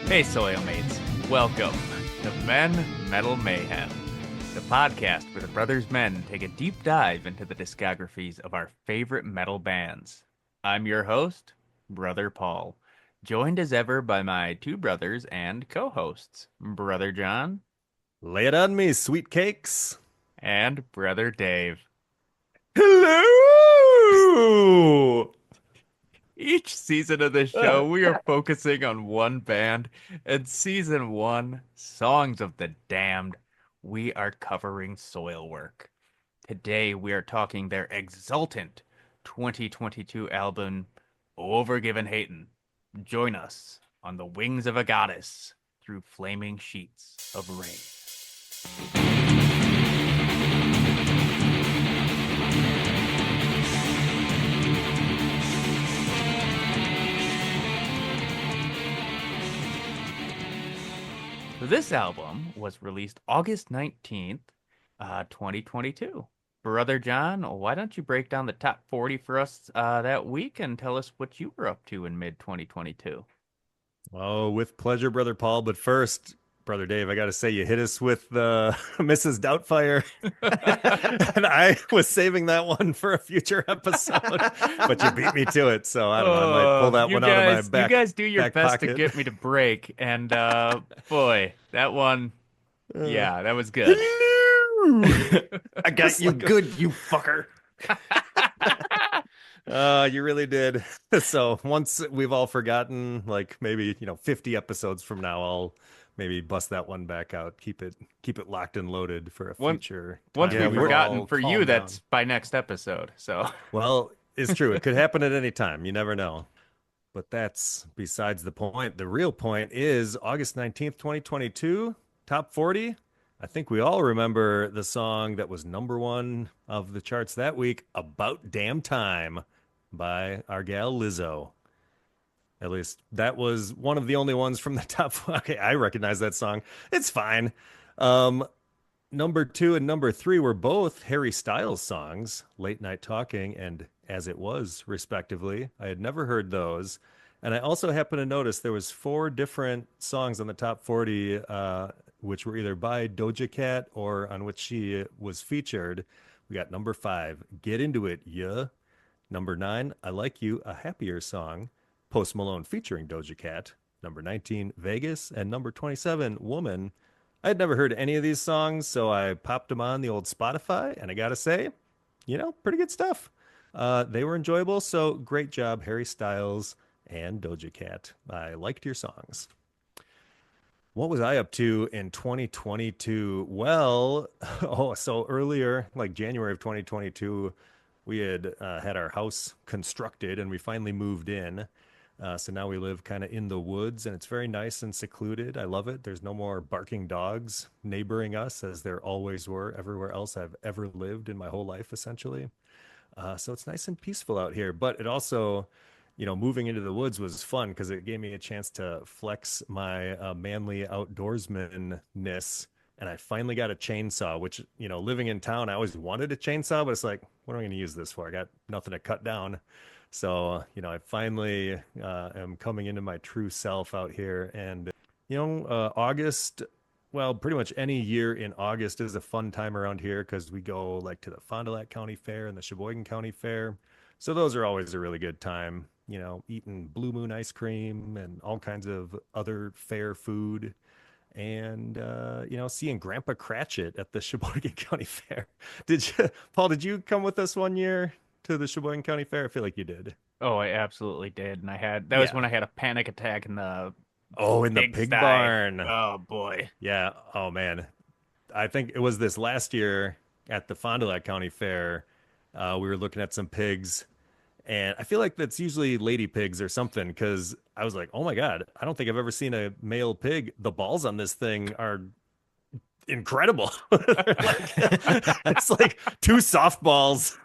Hey, soil mates. Welcome to Men Metal Mayhem, the podcast where the brothers men take a deep dive into the discographies of our favorite metal bands. I'm your host, Brother Paul, joined as ever by my two brothers and co-hosts, Brother John Lay it on me, sweet cakes. and Brother Dave. Hello! Each season of this show, we are focusing on one band. In season one, Songs of the Damned, we are covering Soilwork. Today, we are talking their exultant 2022 album, Overgivenheten. Join us on the wings of a goddess through flaming sheets of rain. This album was released August 19th, 2022. Brother John, why don't you break down the top 40 for us that week and tell us what you were up to in mid 2022? Oh, with pleasure, Brother Paul. But first, Brother Dave, I got to say, you hit us with the Mrs. Doubtfire. And I was saving that one for a future episode, but you beat me to it. So I don't know. I might pull that You one out of my guys, you guys do your back best to pocket. get me to break, and boy, that one, Uh, yeah, that was good. Hello! I got you good, you fucker. You really did. So once we've all forgotten, like maybe 50 episodes from now, I'll maybe bust that one back out. Keep it locked and loaded for a Once future once time. we've We're forgotten all for you, calmed that's down. by next episode. So Well, it's true. It could happen at any time. You never know. But that's besides the point. The real point is August 19th, 2022, top 40. I think we all remember the song that was number one of the charts that week, About Damn Time by our gal Lizzo. At least that was one of the only ones from the top. Okay, I recognize that song. It's fine. Um, Number two and number three were both Harry Styles songs, Late Night Talking and As It Was, respectively. I had never heard those. And I also happened to notice there was four different songs on the top 40, which were either by Doja Cat or on which she was featured. We got number five, Get Into It, Yeah. Number nine, I Like You, a Happier Song, Post Malone featuring Doja Cat. Number 19, Vegas. And number 27, Woman. I had never heard any of these songs, so I popped them on the old Spotify, and I gotta say, pretty good stuff. They were enjoyable, so great job, Harry Styles and Doja Cat. I liked your songs. What was I up to in 2022? Well, so earlier, like January of 2022, we had had our house constructed and we finally moved in. So now we live kind of in the woods and it's very nice and secluded. I love it. There's no more barking dogs neighboring us as there always were everywhere else I've ever lived in my whole life, essentially. So it's nice and peaceful out here. But it also, moving into the woods was fun because it gave me a chance to flex my manly outdoorsman-ness. And I finally got a chainsaw, which, living in town, I always wanted a chainsaw, but it's like, what am I going to use this for? I got nothing to cut down. So, I finally am coming into my true self out here. And, August, well, pretty much any year in August is a fun time around here because we go like to the Fond du Lac County Fair and the Sheboygan County Fair. So those are always a really good time, eating Blue Moon ice cream and all kinds of other fair food. And, seeing Grandpa Cratchit at the Sheboygan County Fair. Paul, did you come with us one year to the Sheboygan County Fair? I feel like you did. oh, I absolutely did. And that was Yeah. when I had a panic attack in the Oh, in the big pig sty. barn. Oh boy. Yeah. Oh man. I think it was this last year at the Fond du Lac County Fair. We were looking at some pigs, and I feel like that's usually lady pigs or something because I was like, oh my God, I don't think I've ever seen a male pig. The balls on this thing are incredible. It's like two softballs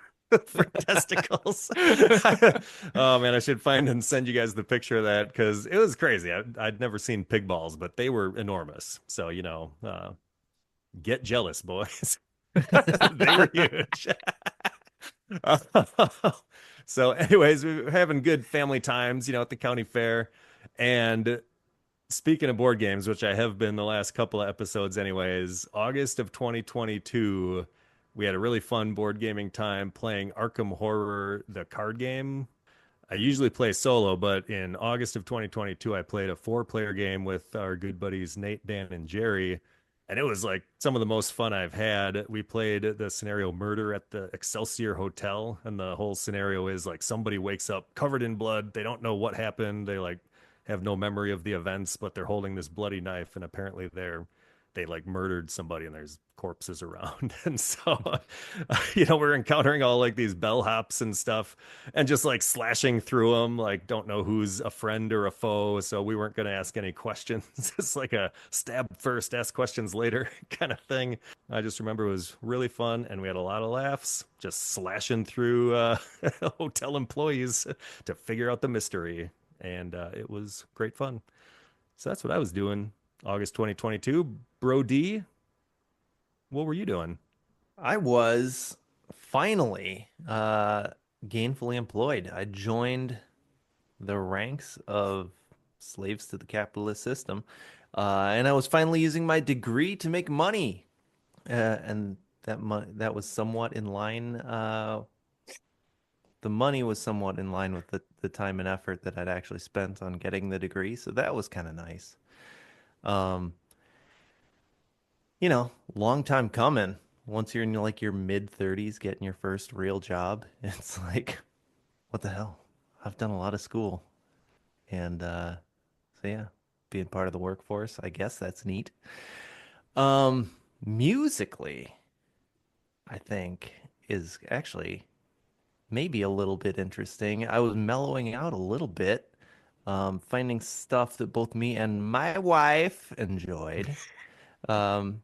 for testicles. Oh man, I should find and send you guys the picture of that because it was crazy. I'd never seen pig balls, but they were enormous. So, get jealous, boys. They were huge. So, anyways, we were having good family times, at the county fair. And Speaking of board games, which I have been the last couple of episodes anyways, August of 2022, we had a really fun board gaming time playing Arkham Horror, the card game. I usually play solo, but in August of 2022, I played a four-player game with our good buddies Nate, Dan, and Jerry, and it was like some of the most fun I've had. We played the scenario Murder at the Excelsior Hotel, and the whole scenario is like somebody wakes up covered in blood. They don't know what happened. They like have no memory of the events, but they're holding this bloody knife, and apparently they like murdered somebody and there's corpses around. And so, we're encountering all like these bellhops and stuff and just like slashing through them, like don't know who's a friend or a foe. So we weren't going to ask any questions. It's like a stab first, ask questions later kind of thing. I just remember it was really fun and we had a lot of laughs just slashing through hotel employees to figure out the mystery. And it was great fun. So that's what I was doing August 2022. Bro D, what were you doing? I was finally gainfully employed. I joined the ranks of slaves to the capitalist system, and I was finally using my degree to make money. And that was somewhat in line. The money was somewhat in line with the time and effort that I'd actually spent on getting the degree, so that was kind of nice. Um, long time coming. Once you're in like your mid 30s getting your first real job, it's like, what the hell? I've done a lot of school. And so yeah, being part of the workforce, I guess that's neat. Musically, I think is actually maybe a little bit interesting. I was mellowing out a little bit, finding stuff that both me and my wife enjoyed. Um,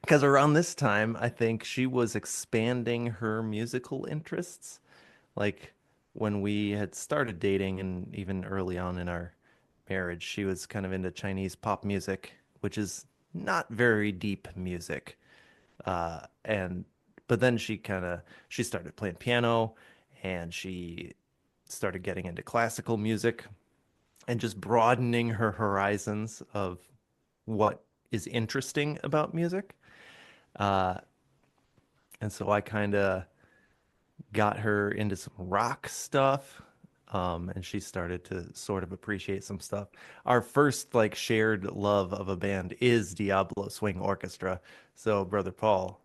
Because around this time, I think she was expanding her musical interests. Like when we had started dating and even early on in our marriage, she was kind of into Chinese pop music, which is not very deep music. And but then she started playing piano and she started getting into classical music and just broadening her horizons of what is interesting about music. Uh, and so I kind of got her into some rock stuff. And she started to sort of appreciate some stuff. Our first like shared love of a band is Diablo Swing Orchestra. So, Brother Paul,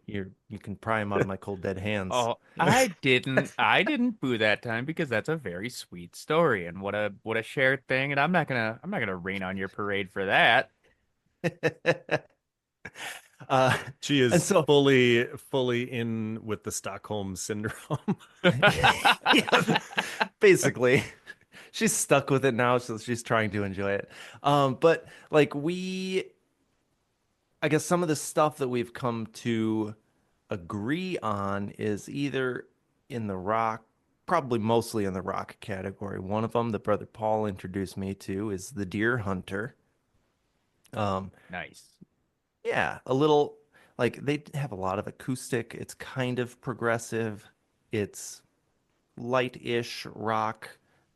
you can pry him out of my cold dead hands. Oh, I didn't boo that time because that's a very sweet story and what a shared thing. And I'm not gonna rain on your parade for that. Uh, She and is so fully in with the Stockholm syndrome. yeah, basically, she's stuck with it now, so she's trying to enjoy it. But like I guess some of the stuff that we've come to agree on is either in the rock, probably mostly in the rock category. One of them that Brother Paul introduced me to is the Deer Hunter. Um, Nice. yeah, a little like they have a lot of acoustic. It's kind of progressive. It's light-ish rock,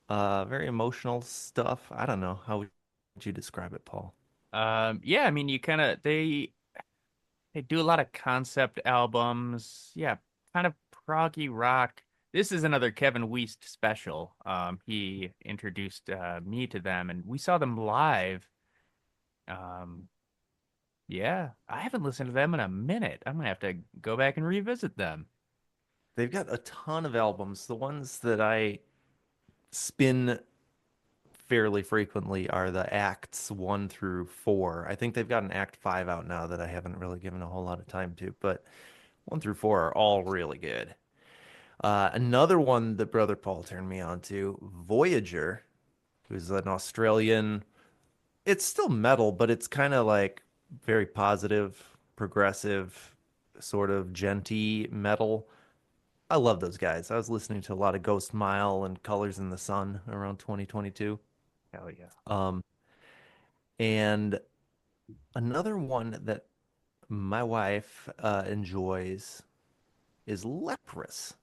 very emotional stuff. I don't know. How would you describe it, Paul? Yeah, I mean you kind of they do a lot of concept albums. Yeah, kind of proggy rock. This is another Kevin Weist special. He introduced me to them and we saw them live. Um, yeah, I haven't listened to them in a minute. I'm gonna have to go back and revisit them. They've got a ton of albums. The ones that I spin fairly frequently are the acts 1 through 4. I think they've got an act 5 out now that I haven't really given a whole lot of time to, but 1 through 4 are all really good. Another one that Brother Paul turned me on to, Voyager, who's an Australian. It's still metal, but it's kind of like very positive, progressive, sort of genty metal. I love those guys. I was listening to a lot of Ghost Mile and Colors in the Sun around 2022. Hell yeah. Um, and another one that my wife enjoys is Leprous,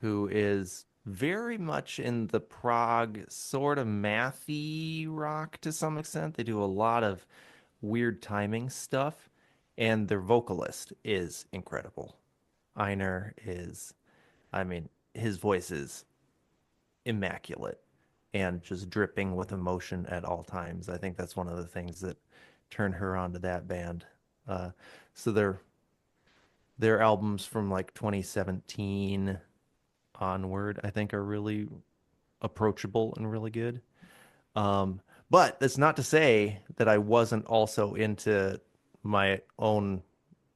who is very much in the prog sort of mathy rock to some extent. They do a lot of weird timing stuff, and their vocalist is incredible. Einar is, I mean, his voice is immaculate and just dripping with emotion at all times. I think that's one of the things that turned her onto that band. Uh, so their albums from like 2017 onward, I think, are really approachable and really good. But that's not to say that I wasn't also into my own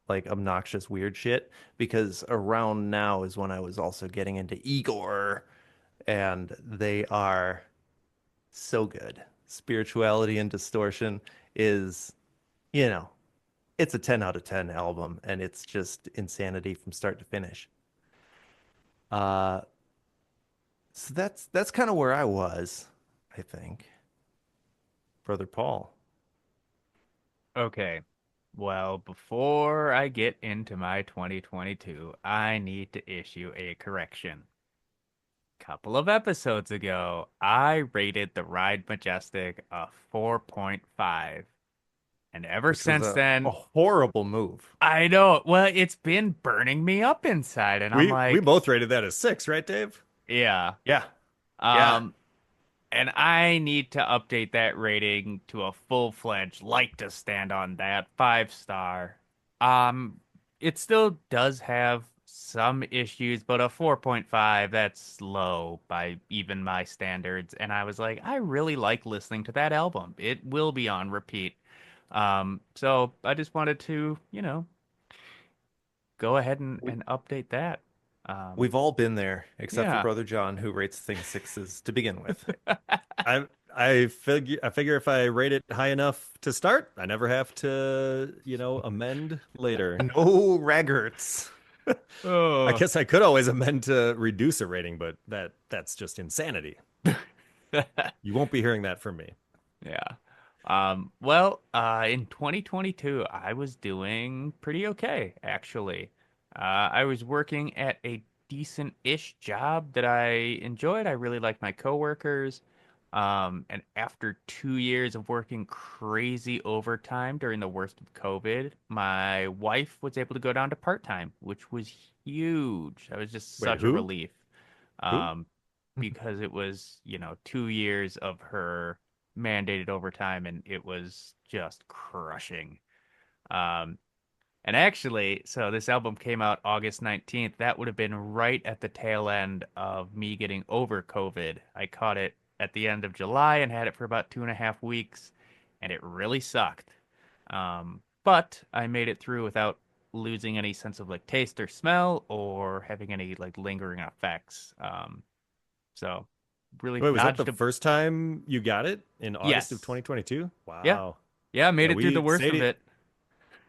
like obnoxious weird shit, because around now is when I was also getting into Igor, and they are so good. Spirituality and Distortion is, you know, it's a 10 out of 10 album, and it's just insanity from start to finish. Uh, so that's kind of where I was, I think. Brother Paul. Okay. Well, before I get into my 2022, I need to issue a correction. Couple of episodes ago, I rated the Ride Majestic a 4.5. And ever Which was since a then, horrible move. I know, well, it's been burning me up inside. And I'm We like, both rated that as 6, right, Dave? yeah. Yeah. Yeah. Um, and I need to update that rating to a full-fledged, like to stand on that 5 star. Um, it still does have some issues, but a 4.5, that's low by even my standards. And I was like, I really like listening to that album. It will be on repeat. So I just wanted to, go ahead We, and update that. Um, we've all been there, except for yeah. Brother John, who rates things sixes to begin with. I figure if I rate it high enough to start, I never have to, amend later. No raggarts. I Oh. guess I could always amend to reduce a rating, but that's just insanity. You won't be hearing that from me. Yeah. Well, in 2022, I was doing pretty okay, actually. I was working at a decent-ish job that I enjoyed. I really liked my coworkers. And after 2 years of working crazy overtime during the worst of COVID, my wife was able to go down to part-time, which was huge. That was just Wait, such a who? relief. Who? Um, because it was, 2 years of her mandated overtime, and it was just crushing. Um, and actually, so this album came out August 19th. That would have been right at the tail end of me getting over COVID. I caught it at the end of July and had it for about 2.5 weeks, and it really sucked. But I made it through without losing any sense of like taste or smell or having any like lingering effects. So really Wait, was that the dodged a first time you got it in August of yes. 2022? Yeah. Wow. Yeah, made Yeah, it through the we worst of it.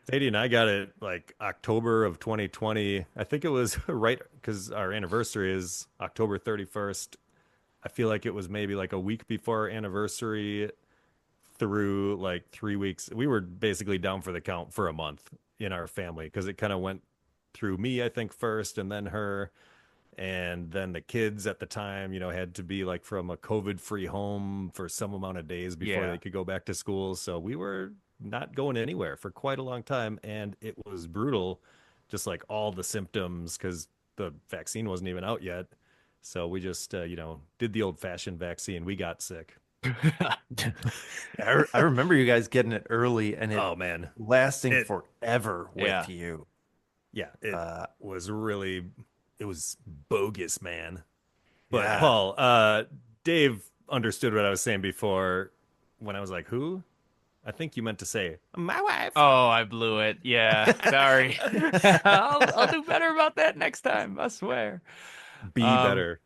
Sadie and I got it like October of 2020. I think it was right because our anniversary is October 31st. I feel like it was maybe like a week before our anniversary through like 3 weeks. We were basically down for the count for a month in our family because it kind of went through me, I think, first, and then her. And then the kids at the time, had to be like from a COVID-free home for some amount of days before Yeah. they could go back to school. So we were not going anywhere for quite a long time, and it was brutal, just like all the symptoms because the vaccine wasn't even out yet. So we just, did the old-fashioned vaccine. We got sick. I remember you guys getting it early and it Oh man, lasting it forever Yeah. with you. yeah, it Uh, was really, it was bogus, man. But yeah. Paul, Dave understood what I was saying before when I was like, "Who?" I think you meant to say my wife. Oh, I blew it. Yeah. Sorry. I'll do better about that next time, I swear. Be Um, better.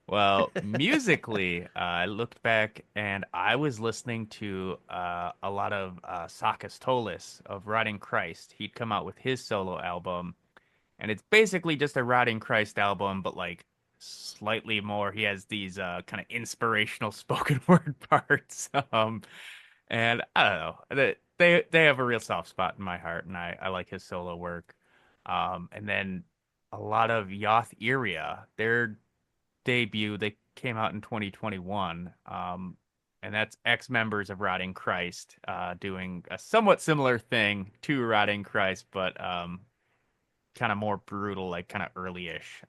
well, musically, I looked back and I was listening to a lot of Sakis Tolis of Rotting Christ. He'd come out with his solo album, and it's basically just a Rotting Christ album, but like slightly more. He has these kind of inspirational spoken word parts. And I don't know. They have a real soft spot in my heart, and I like his solo work. And then a lot of Yoth Iria. They're debut. They came out in 2021. And that's ex-members of Rotting Christ, doing a somewhat similar thing to Rotting Christ, but kind of more brutal, like kind of early-ish.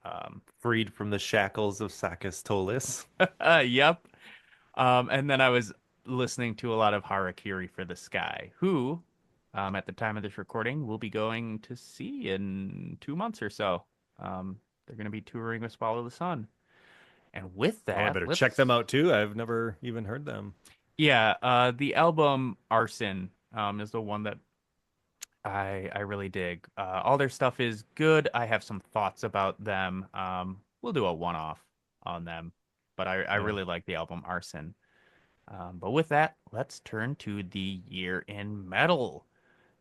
Freed from the shackles of Sakis Tolis. Yep. And then I was listening to a lot of Harakiri for the Sky, who, at the time of this recording, we'll be going to see in 2 months or so. They're going to be touring with Swallow the Sun. And with Oh, I that, better let's check them out too. I've never even heard them. yeah, the album Arson is the one that I really dig. All their stuff is good. I have some thoughts about them. We'll do a one-off on them, but I Yeah. really like the album Arson. But with that, let's turn to the year in metal.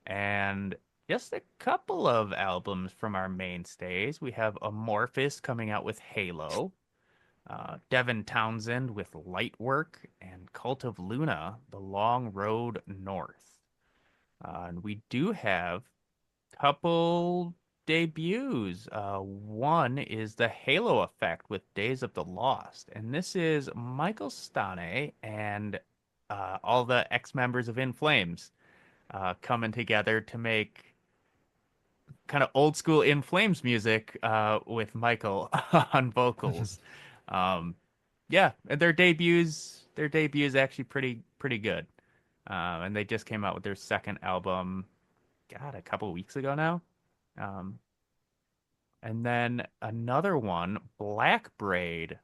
And just a couple of albums from our mainstays. We have Amorphous coming out with Halo, Devin Townsend with Lightwork, and Cult of Luna, The Long Road North. And we do have a couple debuts. One is the Halo Effect with Days of the Lost. And this is Michael Stane and all the ex-members of In Flames coming together to make kind of old school In Flames music with Michael on vocals. Um, yeah, and their debuts actually pretty good. And they just came out with their second album, God, a couple weeks ago now. Um, and then another one, Black Braid,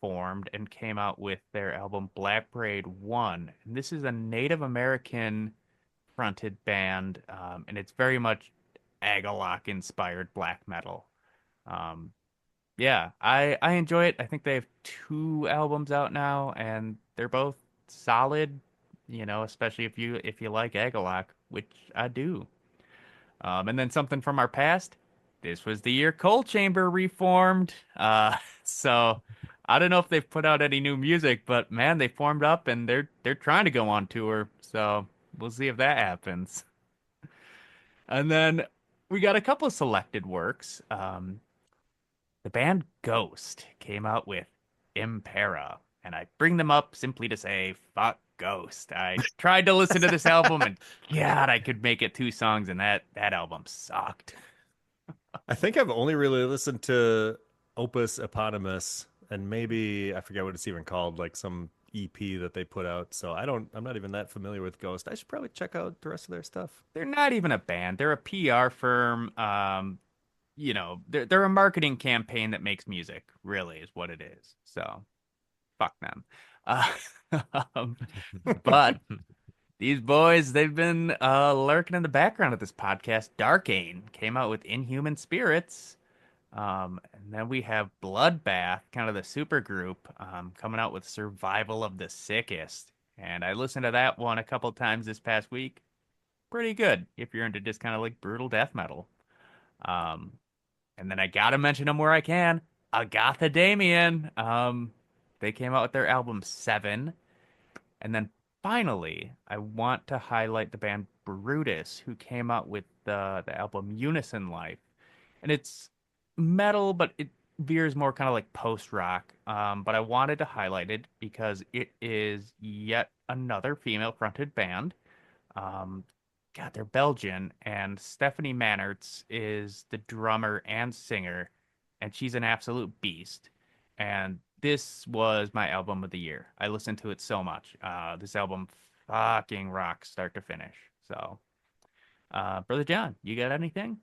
formed and came out with their album Black Braid 1. And this is a Native American fronted band, and it's very much Agalock inspired black metal. Um, yeah, I enjoy it. I think they have two albums out now, and they're both solid. Especially if you like Agalock, which I do. And then something from our past. This was the year Coal Chamber reformed. So I don't know if they've put out any new music, but man, they formed up and they're trying to go on tour. So we'll see if that happens. And then we got a couple of selected works. The band Ghost came out with Impera, and I bring them up simply to say, fuck Ghost. I tried to listen to this album, and God, I could make it two songs, and that album sucked. I think I've only really listened to Opus Eponymous and maybe I forget what it's even called, like some EP that they put out. So I'm not even that familiar with Ghost. I should probably check out the rest of their stuff. They're not even a band; they're a PR firm. They're a marketing campaign that makes music. Really, is what it is. So, fuck them. Uh, um, but these boys, they've been lurking in the background of this podcast. Darkane came out with Inhuman Spirits. And then we have Bloodbath, kind of the super group, coming out with Survival of the Sickest. And I listened to that one a couple times this past week. Pretty good if you're into just kind of like brutal death metal. Um, and then I gotta mention them where I can. Agatha Damien. They came out with their album Seven. And then finally, I want to highlight the band Brutus, who came out with the album Unison Life. And it's metal, but it veers more kind of like post rock. But I wanted to highlight it because it is yet another female fronted band. Um, God, they're Belgian, and Stephanie Mannertz is the drummer and singer, and she's an absolute beast. And this was my album of the year. I listened to it so much. This album fucking rocks start to finish. So, Brother John, you got anything?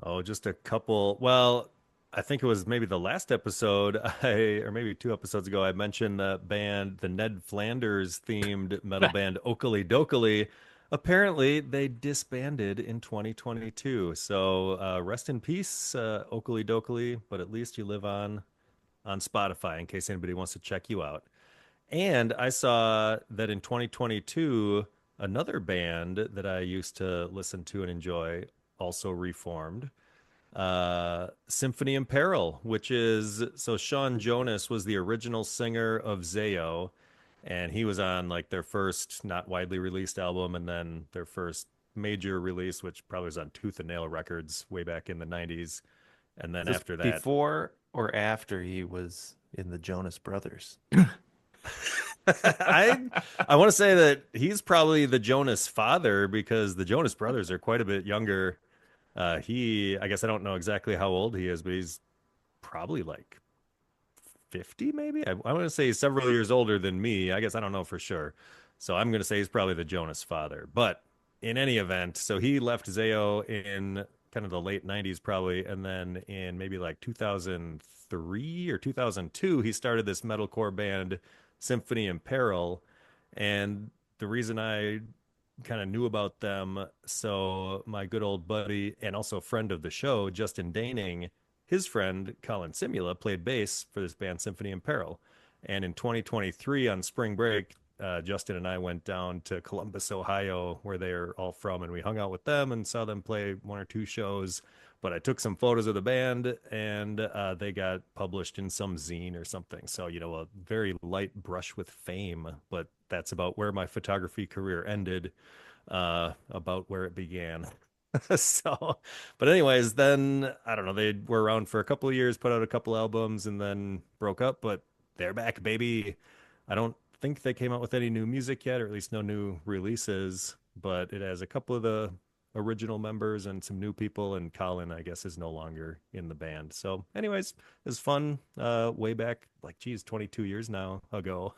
Oh, just a couple. Well, I think it was maybe the last episode or maybe 2 episodes ago, I mentioned the band, the Ned Flanders themed metal band Oakley Dokley. Apparently, they disbanded in 2022. So rest in peace, Oakley Dokley. But at least you live on Spotify in case anybody wants to check you out. And I saw that in 2022, another band that I used to listen to and enjoy also reformed. Symphony in Peril, which is so Sean Jonas was the original singer of Zayo, and he was on like their first not widely released album, and then their first major release, which probably was on Tooth and Nail Records way back in the 90s. And then Is this after that, before Or after he was in the Jonas Brothers. I I want to say that he's probably the Jonas father because the Jonas brothers are quite a bit younger. I guess I don't know exactly how old he is, but he's probably like 50 maybe. I want to say he's several years older than me. I guess I don't know for sure. So I'm going to say he's probably the Jonas father. But in any event, so he left Zayo in kind of the late 90s probably, and then in maybe like 2003 or 2002 he started this metalcore band Symphony in Peril. And the reason I kind of knew about them, so my good old buddy and also friend of the show, Justin Daning, his friend Colin Simula played bass for this band Symphony in Peril. And in 2023 on spring break, Justin and I went down to Columbus, Ohio, where they're all from, and we hung out with them and saw them play one or two shows. But I took some photos of the band, and they got published in some zine or something. So, a very light brush with fame, but that's about where my photography career ended, about where it began. So, but anyways, then I don't know, they were around for a couple of years, put out a couple albums, and then broke up, but they're back, baby. I don't think they came out with any new music yet, or at least no new releases, but it has a couple of the original members and some new people, and Colin, I guess, is no longer in the band. So, anyways, it was fun, way back, like, geez, 22 years now ago,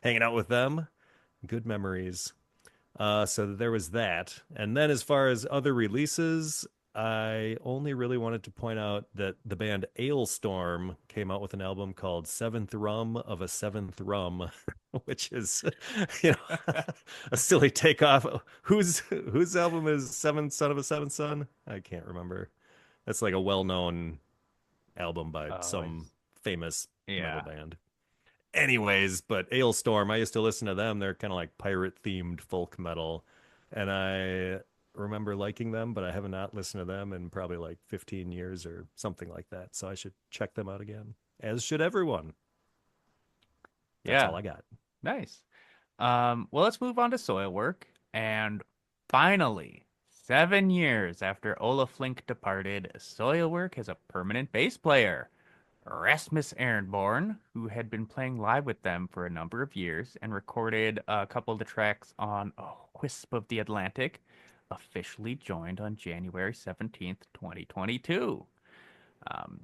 hanging out with them. Good memories. So there was that. And then as far as other releases, I only really wanted to point out that the band Ailstorm came out with an album called Seventh Rum of a Seventh Rum, which is, you know, a silly takeoff. Whose album is Seventh Son of a Seventh Son? I can't remember. That's like a well-known album by Oh, some famous metal yeah. band. Anyways, but Ailstorm, I used to listen to them. They're kind of like pirate themed folk metal. And I remember liking them, but I have not listened to them in probably like 15 years or something like that. So I should check them out again, as should everyone. That's Yeah. all I got. Nice. Well, let's move on to Soilwork. And finally, 7 years after Olaf Flink departed, Soilwork has a permanent bass player, Rasmus Ehrenborn, who had been playing live with them for a number of years and recorded a couple of the tracks on A Wisp of the Atlantic, officially joined on January 17th, 2022.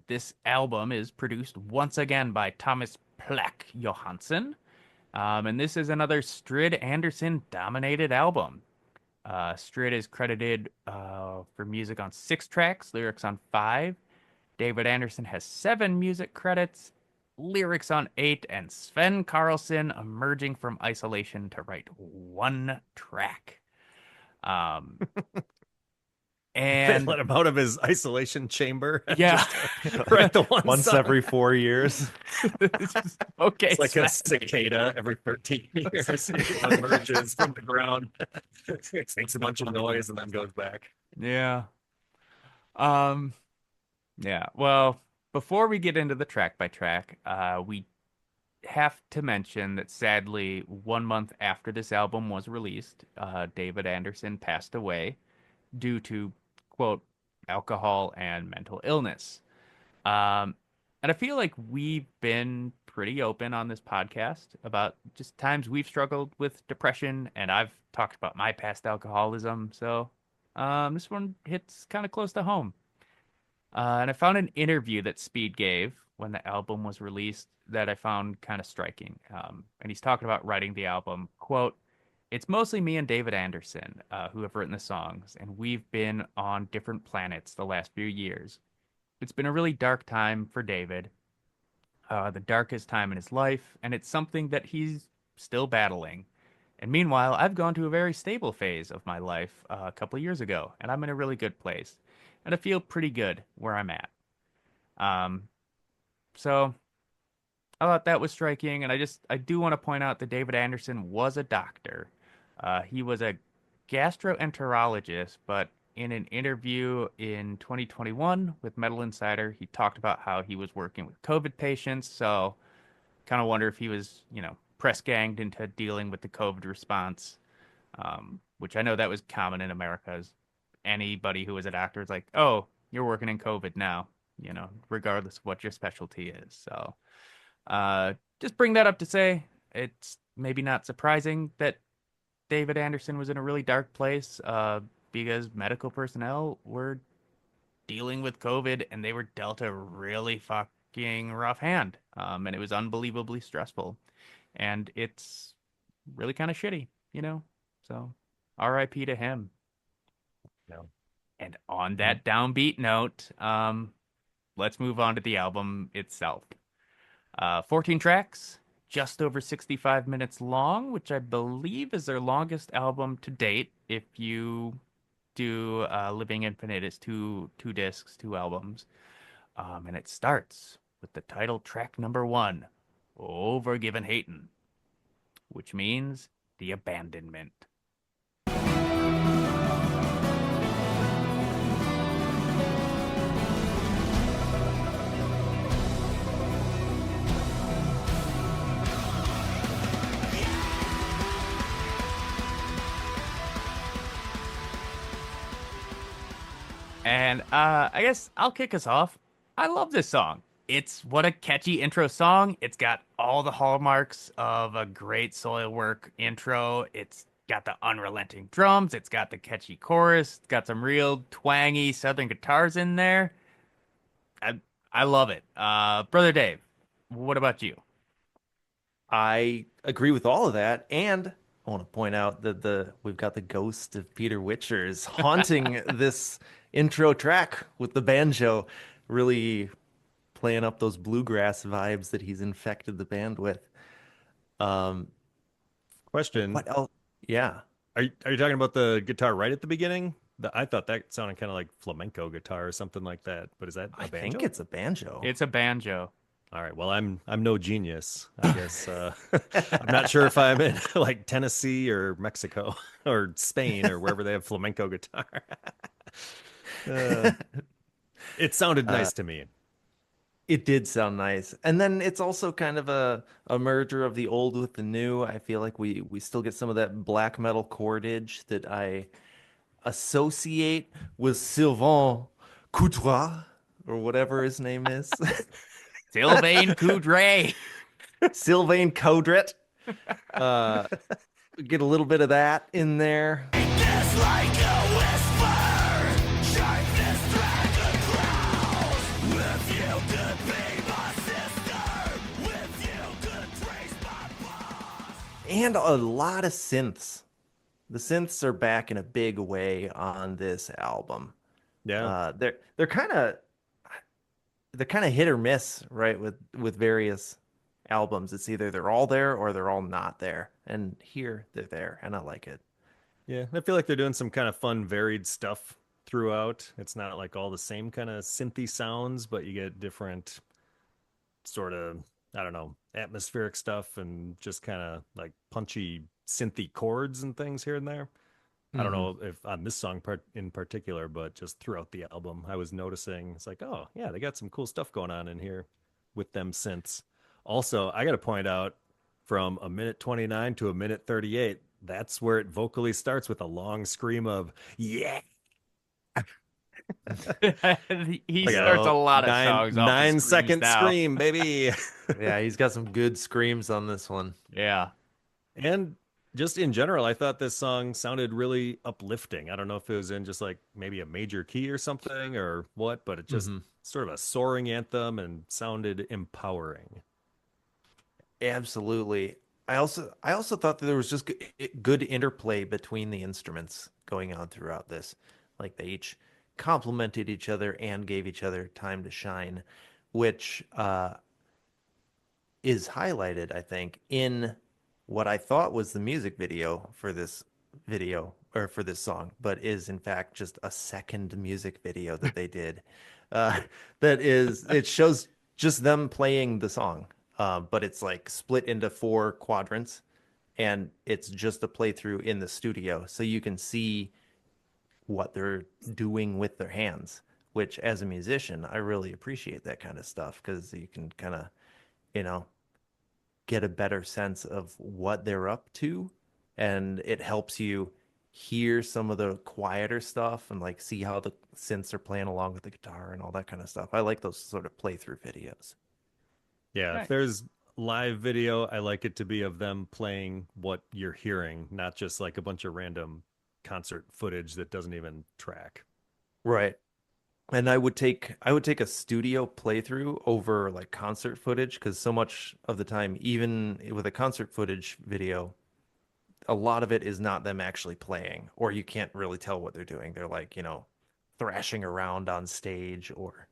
This album is produced once again by Thomas Plack Johansson, and this is another Strid Anderson dominated album. Strid is credited for music on 6 tracks, lyrics on 5. David Anderson has 7 music credits, lyrics on 8, and Sven Karlsson emerging from isolation to write 1 track. Um, They and let him out of his isolation chamber yeah, just write the one Once song. every 4 years. okay, It's like Sven. a cicada every 13 years. It emerges from the ground. It makes a bunch of noise and then goes back. Yeah. Um, yeah. Well, before we get into the track by track, we have to mention that sadly, 1 month after this album was released, David Anderson passed away due to, quote, alcohol and mental illness. Um, and I feel like we've been pretty open on this podcast about just times we've struggled with depression, and I've talked about my past alcoholism. So, this one hits kind of close to home. And I found an interview that Speed gave when the album was released that I found kind of striking. And he's talking about writing the album. Quote, "It's mostly me and David Anderson who have written the songs, and we've been on different planets the last few years. It's been a really dark time for David, the darkest time in his life, and it's something that he's still battling. And meanwhile, I've gone to a very stable phase of my life a couple of years ago, and I'm in a really good place. And I feel pretty good where I'm at." Um, so I thought that was striking, and I do want to point out that David Anderson was a doctor. He was a gastroenterologist, but in an interview in 2021 with Metal Insider, he talked about how he was working with COVID patients. So kind of wonder if he was, press ganged into dealing with the COVID response, which I know that was common in America. As anybody who was a doctor is like, "Oh, you're working in COVID now. regardless of what your specialty is. So, just bring that up to say it's maybe not surprising that David Anderson was in a really dark place, because medical personnel were dealing with COVID and they were dealt a really fucking rough hand. And it was unbelievably stressful. And it's really kind of shitty. So RIP to him. No. And on that downbeat note, let's move on to the album itself. 14 tracks, just over 65 minutes long, which I believe is their longest album to date. If you do Living Infinite, it's two discs, two albums. And it starts with the title track number 1, Overgivenheten, which means the abandonment. And I guess I'll kick us off. I love this song. What a catchy intro song. It's got all the hallmarks of a great Soilwork intro. It's got the unrelenting drums. It's got the catchy chorus. It's got some real twangy southern guitars in there. I I love it. Brother Dave, what about you? I agree with all of that, and I want to point out that the we've got the ghost of Peter Witchers haunting this intro track with the banjo, really playing up those bluegrass vibes that he's infected the band with. Um, Question: what else? Yeah, are you talking about the guitar right at the beginning? I thought that sounded kind of like flamenco guitar or something like that. But is that I a think banjo? it's a banjo. It's a banjo. All right. Well, I'm no genius, I guess. I'm not sure if I'm in like Tennessee or Mexico or Spain or wherever they have flamenco guitar. Uh, it sounded Uh, nice to me. it did sound nice. And then it's also kind of a merger of the old with the new. I feel like we still get some of that black metal cordage that I associate with Sylvain Coudray or whatever his name is. Sylvain Coudray. Sylvain Codret. Uh, get a little bit of that in there. It's like a whisper, sharpness dragon growls. If you could be my sister, if you could trace my boss. And a lot of synths. The synths are back in a big way on this album. Yeah. They're kind of hit or miss, right? With various albums. It's either they're all there or they're all not there. And here they're there, and I like it. Yeah. I feel like they're doing some kind of fun, varied stuff throughout. It's not like all the same kind of synthy sounds, but you get different sort of, I don't know, atmospheric stuff and just kind of like punchy synthy chords and things here and there. I don't Mhm. know if on this song part in particular, but just throughout the album, I was noticing it's like, oh yeah, they got some cool stuff going on in here with them synths. Also, I got to point out from a minute 29 to a minute 38, that's where it vocally starts with a long scream of yeah. He Like a starts a Oh, lot of nine songs off with nine screams second now. scream, baby. yeah, he's got some good screams on this one. Yeah. And just in general, I thought this song sounded really uplifting. I don't know if it was in just like maybe a major key or something or what, but it just Hmm. sort of a soaring anthem and sounded empowering. Absolutely. I also thought that there was just good interplay between the instruments going on throughout this. Like they each complemented each other and gave each other time to shine, which is highlighted, I think, in what I thought was the music video for this video or for this song, but is in fact just a second music video that they did. Uh, it shows just them playing the song, but it's like split into four quadrants and it's just a playthrough in the studio. So you can see what they're doing with their hands, which as a musician, I really appreciate that kind of stuff because you can kind of, you know, get a better sense of what they're up to, and it helps you hear some of the quieter stuff and like see how the synths are playing along with the guitar and all that kind of stuff. I like those sort of playthrough videos. Yeah, if Nice. there's live video, I like it to be of them playing what you're hearing, not just like a bunch of random concert footage that doesn't even track. Right. And I would take a studio playthrough over like concert footage because so much of the time, even with a concert footage video, a lot of it is not them actually playing, or you can't really tell what they're doing. They're like, thrashing around on stage, or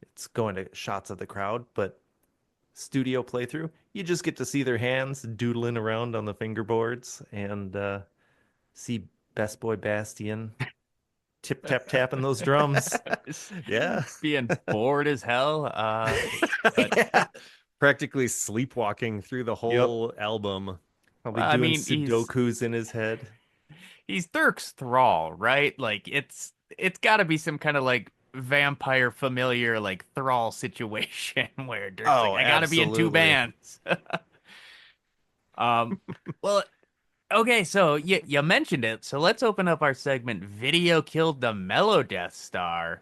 it's going to shots of the crowd. But studio playthrough, you just get to see their hands doodling around on the fingerboards and see Best Boy Bastian tip tap tapping those drums. Yeah. Being bored as hell. But Yeah. Practically sleepwalking through the Yep. whole album. Probably I doing mean, Sudokus in his head. he's Dirk's thrall, right? Like it's got to be some kind of like vampire familiar like thrall situation where Dirk's like, Oh, I got to be in two absolutely. bands. Um, well, okay, so you mentioned it, so let's open up our segment. Video killed the Mellow Death Star.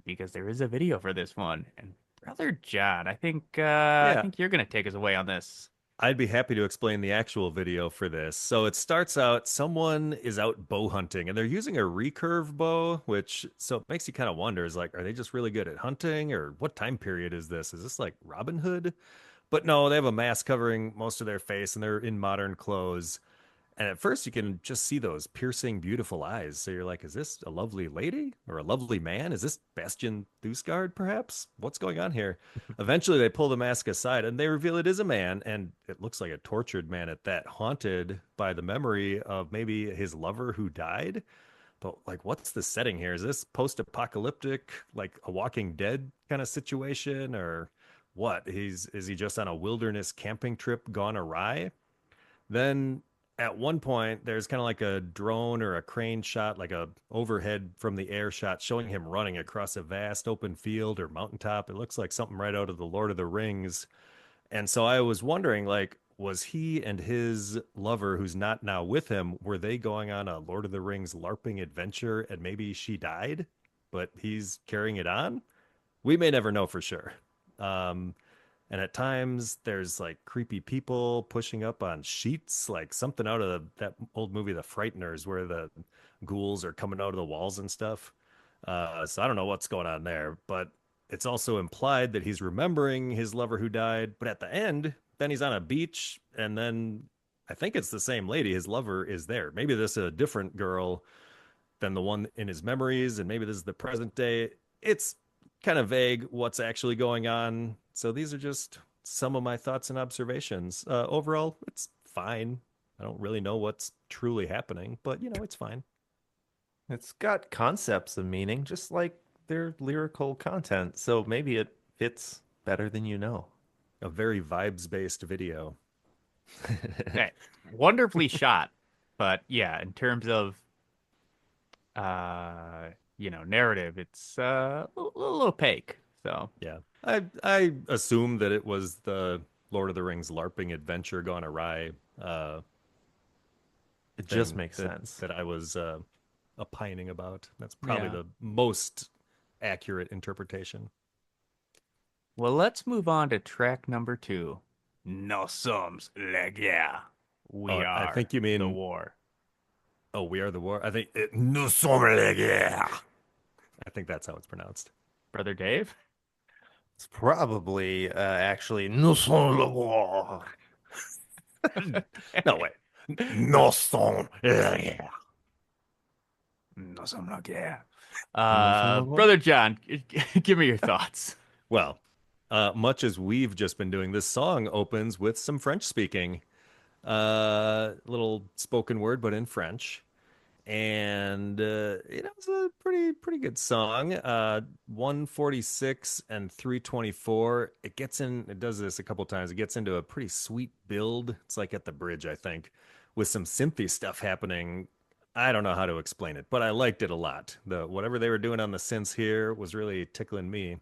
Because there is a video for this one, and Brother John, I Yeah. think you're gonna take us away on this. I'd be happy to explain the actual video for this. So it starts out, someone is out bow hunting and they're using a recurve bow, which so it makes you kind of wonder, is like, are they just really good at hunting, or what time period is this? Is this like Robin Hood? But no, they have a mask covering most of their face and they're in modern clothes. And at first, you can just see those piercing, beautiful eyes. So you're like, is this a lovely lady or a lovely man? Is this Bastian Thusgard, perhaps? What's going on here? Eventually, they pull the mask aside and they reveal it is a man. And it looks like a tortured man at that, haunted by the memory of maybe his lover who died. But like, what's the setting here? Is this post-apocalyptic, like a Walking Dead kind of situation, or what? Is he just on a wilderness camping trip gone awry? Then at one point, there's kind of like a drone or a crane shot, like a overhead from the air shot, showing him running across a vast open field or mountaintop. It looks like something right out of the Lord of the Rings. And so I was wondering, like, was he and his lover, who's not now with him, were they going on a Lord of the Rings LARPing adventure and maybe she died, but he's carrying it on? We may never know for sure. Um, and at times there's like creepy people pushing up on sheets, like something out of that old movie, The Frighteners, where the ghouls are coming out of the walls and stuff. So I don't know what's going on there, but it's also implied that he's remembering his lover who died. But at the end, then he's on a beach, and then I think it's the same lady. His lover is there. Maybe this is a different girl than the one in his memories, and maybe this is the present day. It's kind of vague what's actually going on. So these are just some of my thoughts and observations. Overall, it's fine. I don't really know what's truly happening, but it's fine. It's got concepts of meaning, just like their lyrical content. So maybe it fits better than you know. A very vibes based video. Okay, wonderfully shot, but yeah, in terms of narrative, it's a little opaque. So Yeah. I assume that it was the Lord of the Rings LARPing adventure gone awry It just thing makes sense. that I was opining about. That's probably Yeah. the most accurate interpretation. Well, let's move on to track number 2. Nous sommes, guerre. We Oh, I are think you the mean war. Oh, we are the war. I think Nous sommes la guerre. I think that's how it's pronounced. Brother Dave? It's probably actually Nous sommes le roi. No way. Nous sommes la guerre. Nous sommes la guerre. Nous sommes le roi. Brother John, give me your thoughts. Well, much as we've just been doing, this song opens with some French speaking. Little spoken word, but in French. And it's a pretty good song. 146 and 324. It does this a couple times. It gets into a pretty sweet build. It's like at the bridge, I think, with some synthy stuff happening. I don't know how to explain it, but I liked it a lot. Whatever they were doing on the synths here was really tickling me.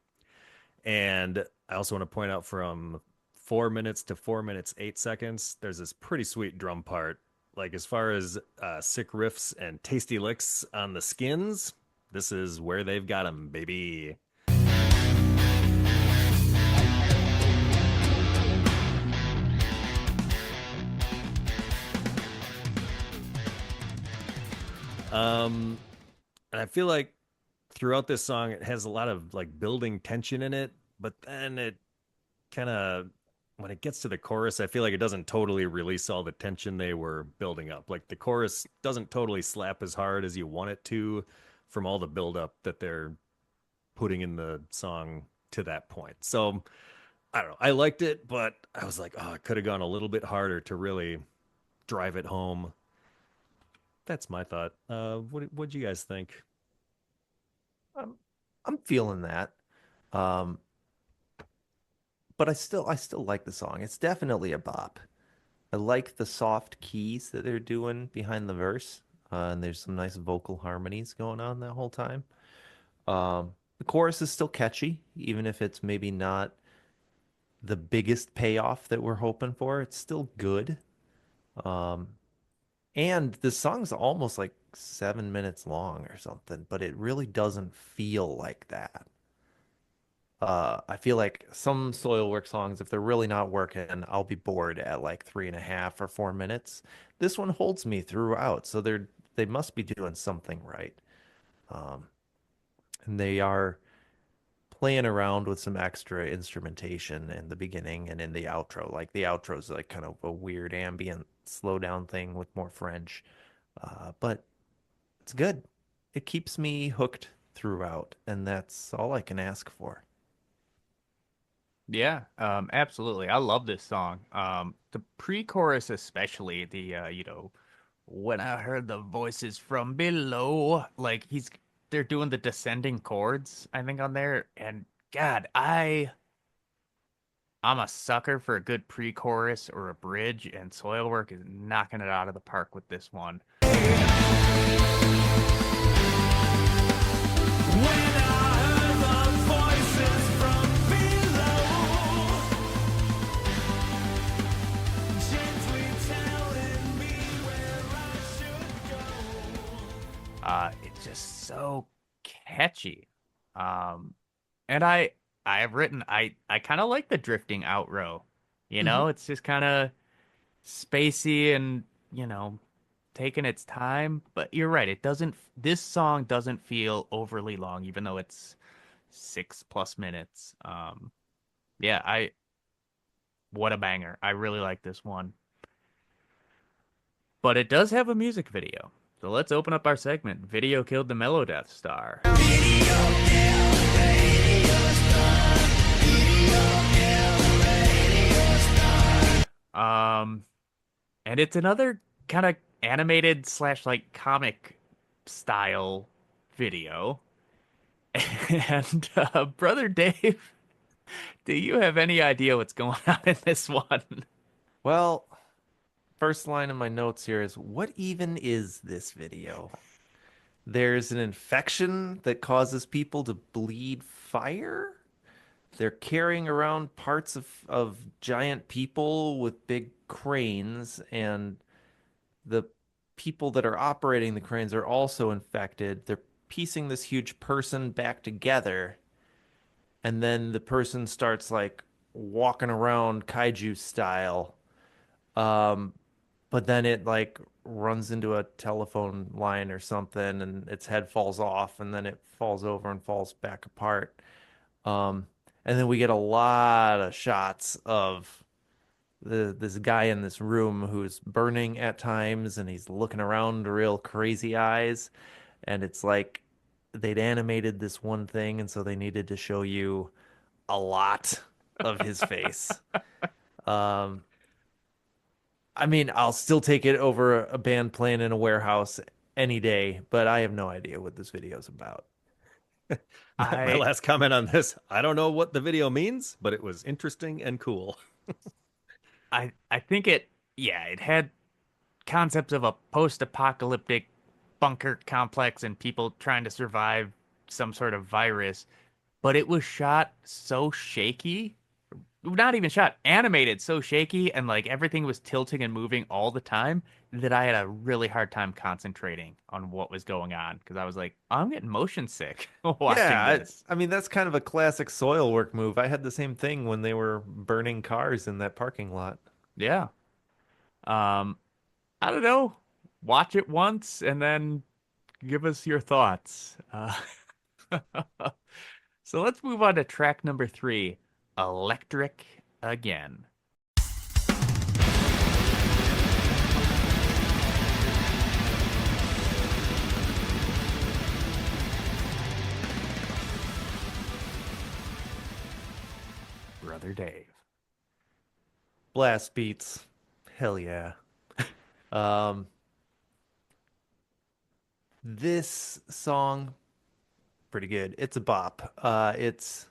And I also want to point out from 4 minutes to 4 minutes 8 seconds, there's this pretty sweet drum part. Like as far as sick riffs and tasty licks on the skins, this is where they've got them, baby. And I feel like throughout this song, it has a lot of like building tension in it, but then it kind of, when it gets to the chorus, I feel like it doesn't totally release all the tension they were building up. Like the chorus doesn't totally slap as hard as you want it to from all the buildup that they're putting in the song to that point. So I don't know. I liked it, but I was like, oh, it could have gone a little bit harder to really drive it home. That's my thought. What'd you guys think? I'm, I'm feeling that. Um, but I still like the song. It's definitely a bop. I like the soft keys that they're doing behind the verse. And there's some nice vocal harmonies going on that whole time. The chorus is still catchy, even if it's maybe not the biggest payoff that we're hoping for. It's still good. Um, and the song's almost like 7 minutes long or something, but it really doesn't feel like that. I feel like some Soilwork songs, if they're really not working, I'll be bored at like 3.5 or 4 minutes. This one holds me throughout, so they must be doing something right. Um, and they are playing around with some extra instrumentation in the beginning and in the outro. Like the outro is like kind of a weird ambient slow down thing with more French, but it's good. It keeps me hooked throughout, and that's all I can ask for. Yeah, absolutely. I love this song. The pre-chorus especially, when I heard the voices from below, like they're doing the descending chords, I think on there, and God, I'm a sucker for a good pre-chorus or a bridge, and Soilwork is knocking it out of the park with this one. It's just so catchy. And I have written I kind of like the drifting outro. Hmm. It's just kind of spacey and, taking its time, but you're right. This song doesn't feel overly long, even though it's 6+ minutes. Yeah, what a banger. I really like this one. But it does have a music video. So let's open up our segment. Video killed the Mellow Death Star. Um, and it's another kind of animated slash like comic style video. And Brother Dave, do you have any idea what's going on in this one? Well, first line in my notes here is what even is this video? There's an infection that causes people to bleed fire. They're carrying around parts of giant people with big cranes, and the people that are operating the cranes are also infected. They're piecing this huge person back together, and then the person starts like walking around kaiju style. Um, but then it like runs into a telephone line or something, and its head falls off, and then it falls over and falls back apart. Um, and then we get a lot of shots of this guy in this room who's burning at times, and he's looking around real crazy eyes. And it's like they'd animated this one thing, and so they needed to show you a lot of his face. Um, I mean, I'll still take it over a band playing in a warehouse any day, but I have no idea what this video is about. My I last comment on this, I don't know what the video means, but it was interesting and cool. I think it had concepts of a post-apocalyptic bunker complex and people trying to survive some sort of virus. but it was shot so shaky. Not even shot, animated so shaky, and like everything was tilting and moving all the time that I had a really hard time concentrating on what was going on because I was like, I'm getting motion sick watching Yeah, this. I mean that's kind of a classic soil work move. I had the same thing when they were burning cars in that parking lot. Yeah. Um, I don't know. Watch it once and then give us your thoughts. So let's move on to track number three, Electric Again. Brother Dave. Blast beats. Hell yeah. Um, this song, pretty good. It's a bop. It's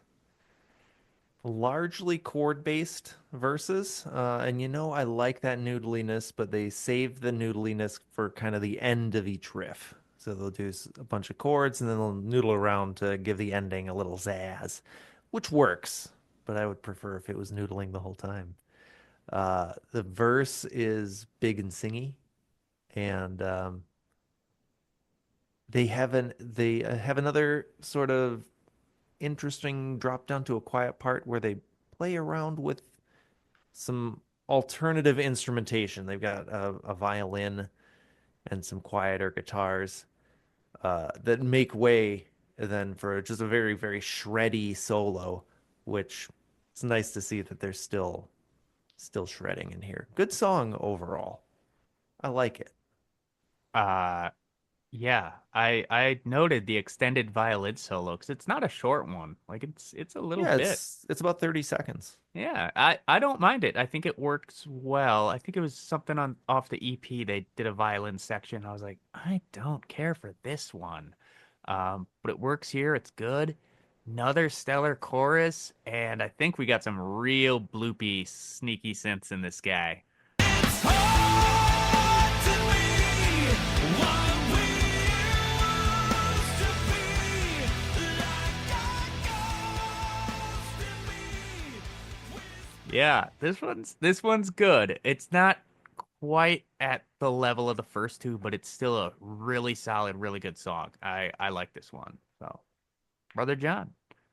largely chord-based verses, and I like that noodliness, but they save the noodliness for kind of the end of each riff. So they'll do a bunch of chords and then they'll noodle around to give the ending a little zazz, which works, but I would prefer if it was noodling the whole time. The verse is big and singy, and they have another sort of interesting drop down to a quiet part where they play around with some alternative instrumentation. They've got a violin and some quieter guitars that make way then for just a very, very shreddy solo, which it's nice to see that they're still shredding in here. Good song overall. I like it. Uh, yeah, I noted the extended violin solo because it's not a short one. Like it's a little Yeah, bit. it's about 30 seconds. Yeah, I don't mind it. I think it works well. I think it was something on off the EP. They did a violin section. I was like, I don't care for this one. But it works here. It's good. Another stellar chorus, and I think we got some real bloopy, sneaky synths in this guy. Hard to be what we used to be, like a ghost in me. Yeah, this one's good. It's not quite at the level of the first two, but it's still a really solid, really good song. I like this one. So, Brother John.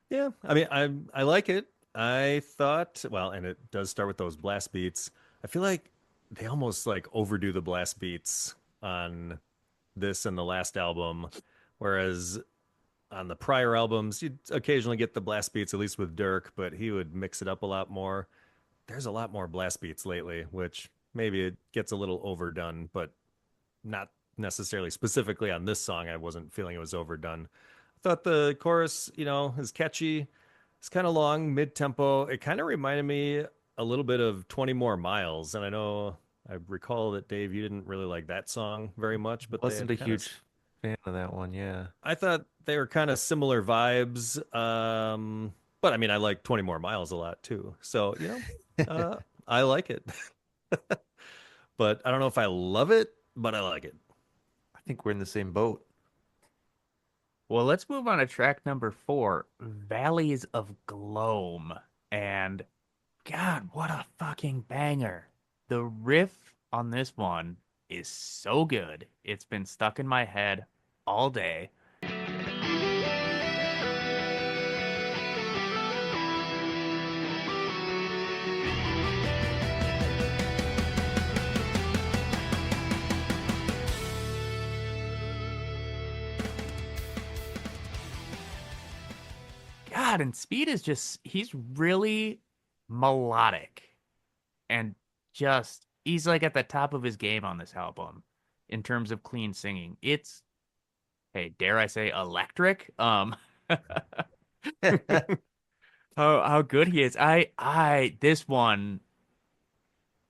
Yeah, I mean, I like it. I thought, well, and it does start with those blast beats. I feel like they almost like overdo the blast beats on this and the last album, whereas on the prior albums, you'd occasionally get the blast beats, at least with Dirk, but he would mix it up a lot more. There's a lot more blast beats lately, which maybe it gets a little overdone, but not necessarily specifically on this song. I wasn't feeling it was overdone. I thought the chorus, is catchy. It's kind of long, mid-tempo. It kind of reminded me a little bit of 20 More Miles. And I recall that Dave, you didn't really like that song very much, but they Wasn't had a kind of, huge fan of that one, yeah. I thought they were kind of similar vibes. But I mean, I like 20 More Miles a lot too. So, I like it. But I don't know if I love it, but I like it. I think we're in the same boat. Well, let's move on to track number four, Valleys of Gloam. And God, what a fucking banger. The riff on this one is so good. It's been stuck in my head all day. God, and Speed is just, he's really melodic and just, he's like at the top of his game on this album in terms of clean singing. It's, hey, dare I say electric? How good he is. This one,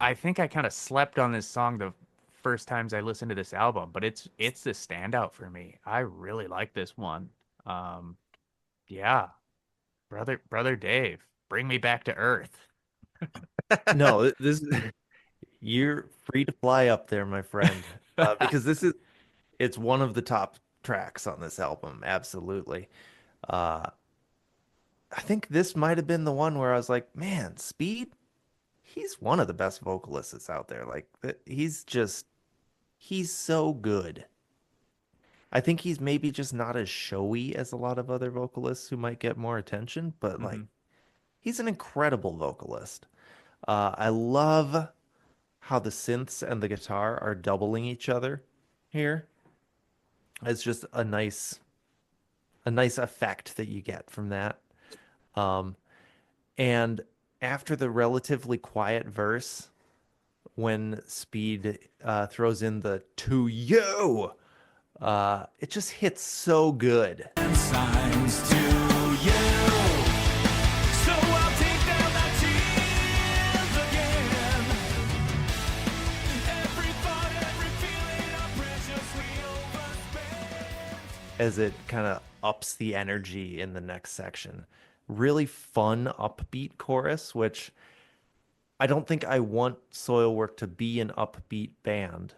I think I kind of slept on this song the first times I listened to this album, but it's the standout for me. I really like this one. Um, yeah, brother Dave, bring me back to Earth. No, this you're free to fly up there, my friend, because it's one of the top tracks on this album, absolutely. Uh, I think this might have been the one where I was like, man, Speed, he's one of the best vocalists that's out there. Like he's so good. I think he's maybe just not as showy as a lot of other vocalists who might get more attention, but like Mhm. he's an incredible vocalist. I love how the synths and the guitar are doubling each other here. It's just a nice effect that you get from that. Um, and after the relatively quiet verse, when Speed throws in the "to you," it just hits so good. Signs to you. So I'll take down that tears again. Every thought, every feeling, I preciously overspent. As it kind of ups the energy in the next section. Really fun, upbeat chorus, which I don't think I want Soilwork to be an upbeat band,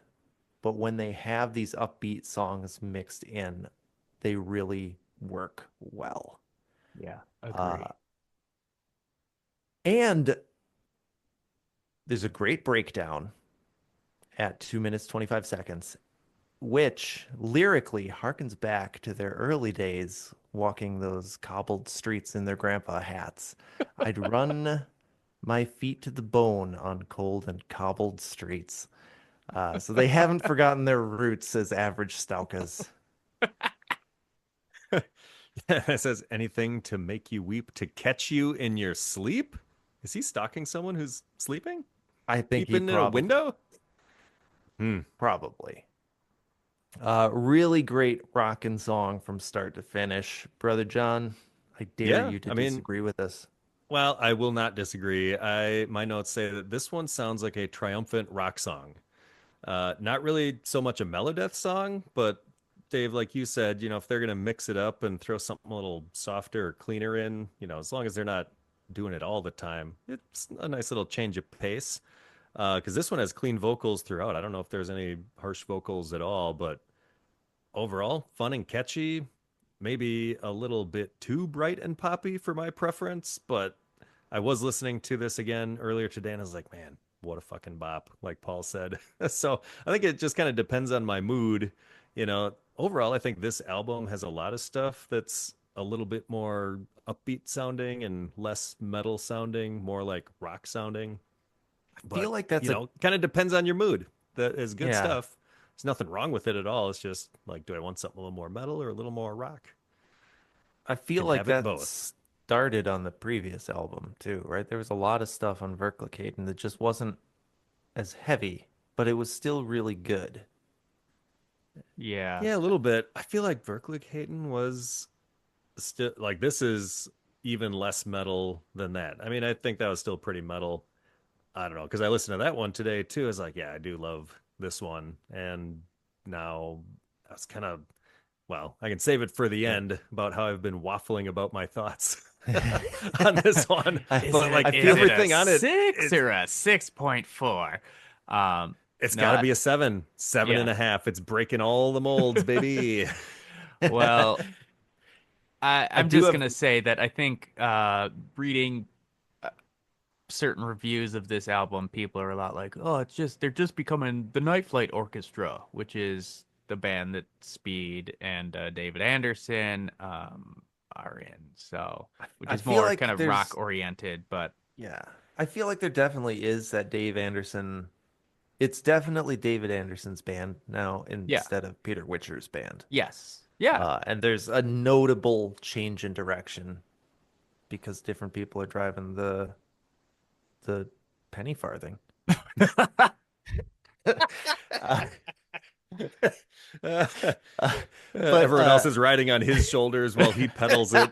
but when they have these upbeat songs mixed in, they really work well. Yeah, Uh, agree. and there's a great breakdown at 2 minutes 25 seconds, which lyrically harkens back to their early days walking those cobbled streets in their grandpa hats. I'd run my feet to the bone on cold and cobbled streets. So they haven't forgotten their roots as average Stalkas. It says anything to make you weep, to catch you in your sleep. Is he stalking someone who's sleeping? I think he Peeping in a probably, window? probably. Really great rockin' song from start to finish. Brother John, I dare Yeah, you to I mean, disagree with us. Well, I will not disagree. My notes say that this one sounds like a triumphant rock song. Not really so much a Melodeath song, but Dave, like you said, if they're gonna mix it up and throw something a little softer or cleaner in, as long as they're not doing it all the time, it's a nice little change of pace. Because this one has clean vocals throughout. I don't know if there's any harsh vocals at all, but overall, fun and catchy. Maybe a little bit too bright and poppy for my preference, but I was listening to this again earlier today and I was like, man, what a fucking bop, like Paul said. So I think it just kind of depends on my mood. Overall, I think this album has a lot of stuff that's a little bit more upbeat sounding and less metal sounding, more like rock sounding. Feel But, like that's a kind of depends on your mood. That is good yeah. stuff. There's nothing wrong with it at all. It's just like, do I want something a little more metal or a little more rock? I feel Can like have it that both. started on the previous album too, right? There was a lot of stuff on Verkligheten that just wasn't as heavy, but it was still really good. Yeah. Yeah, a little bit. I feel like Verkligheten was still like this is even less metal than that. I mean, I think that was still pretty metal. I don't know, because I listened to that one today too. I was like, yeah, I do love this one. And now I was kind of, well, I can save it for the Yeah. end about how I've been waffling about my thoughts on this one. I- But like I feel everything on it, six or a 6.4. it's No, got to be a seven, seven yeah. and a half. It's breaking all the molds, baby. Well, I'm do just have gonna say that I think reading certain reviews of this album, people are a lot like, oh, they're just becoming the Night Flight Orchestra, which is the band that Speed and David Anderson are in. So, which I is feel more like kind of there's rock oriented, but yeah. I feel like there definitely is that Dave Anderson. It's definitely David Anderson's band now yeah, instead of Peter Witcher's band. yes, yeah. And there's a notable change in direction because different people are driving the penny farthing. Uh, but Everyone else is riding on his shoulders while he pedals it.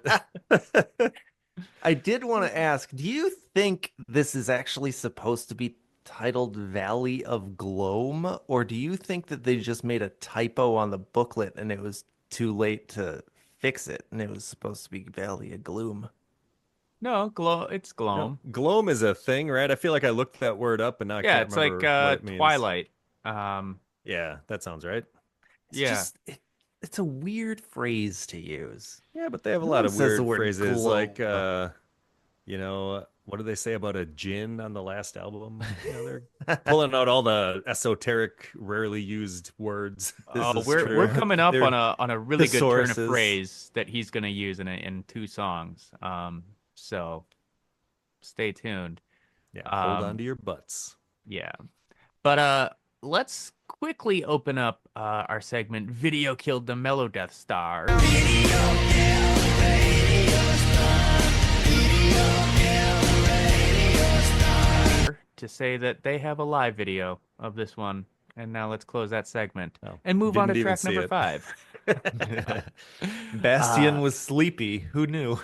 I did want to ask, do you think this is actually supposed to be titled Valley of Gloam, or do you think that they just made a typo on the booklet and it was too late to fix it and it was supposed to be Valley of Gloom? No, it's No, Gloam. gloam is a thing, right? I feel like I looked that word up and now I Yeah, can't it's like remember what it means. Twilight. Yeah, that sounds right. It's Yeah. just it's a weird phrase to use. Yeah, but they have a No lot one of says the weird word phrases like, globe. what do they say about a gin on the last album? They're pulling out all the esoteric, rarely used words. This Oh, is we're true. coming up They're on a really good turn of thesauruses. phrase that he's gonna use in two songs. So stay tuned. Yeah, hold on Um, to your butts. yeah. But let's quickly open up our segment Video Killed the Mellow Death Star to say that they have a live video of this one. And now let's close that segment Oh, and move on to didn't even track see number it. 5. Bastian Uh, was sleepy. Who knew?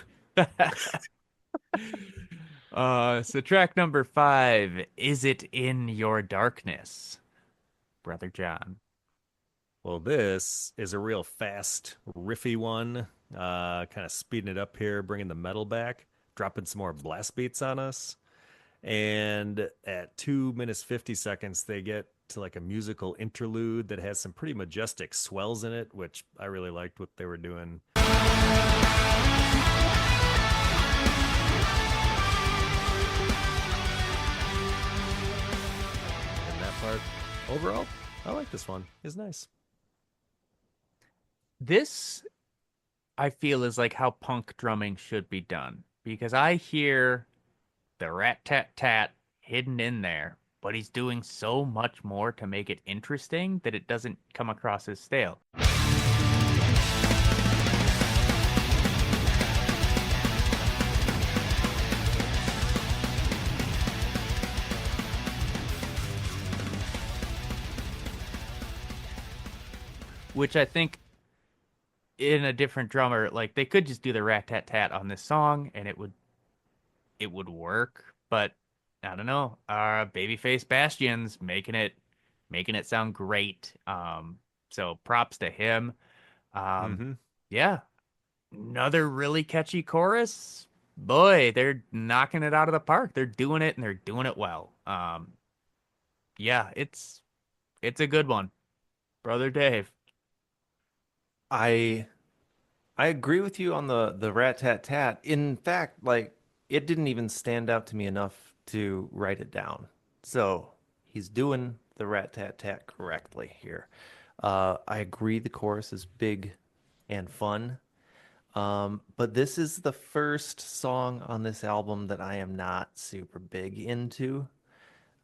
so track number 5, Is It in Your Darkness, Brother John? Well, this is a real fast, riffy one. Kind of speeding it up here, bringing the metal back, dropping some more blast beats on us. And at 2 minutes 50 seconds, they get to like a musical interlude that has some pretty majestic swells in it, which I really liked what they were doing. And that part, overall, I like this one. It's nice. This I feel is like how punk drumming should be done because I hear the rat tat tat hidden in there, but he's doing so much more to make it interesting that it doesn't come across as stale. Which I think in a different drummer, like they could just do the rat tat tat on this song and it would work, but I don't know. Babyface Bastian's making it sound great. So props to him. Um, Mm-hmm. yeah, another really catchy chorus. Boy, they're knocking it out of the park. They're doing it and they're doing it well. Yeah, it's a good one, brother Dave. I I agree with you on the rat tat tat. In fact, like it didn't even stand out to me enough to write it down. So he's doing the rat tat tat correctly here. I agree the chorus is big and fun. But this is the first song on this album that I am not super big into.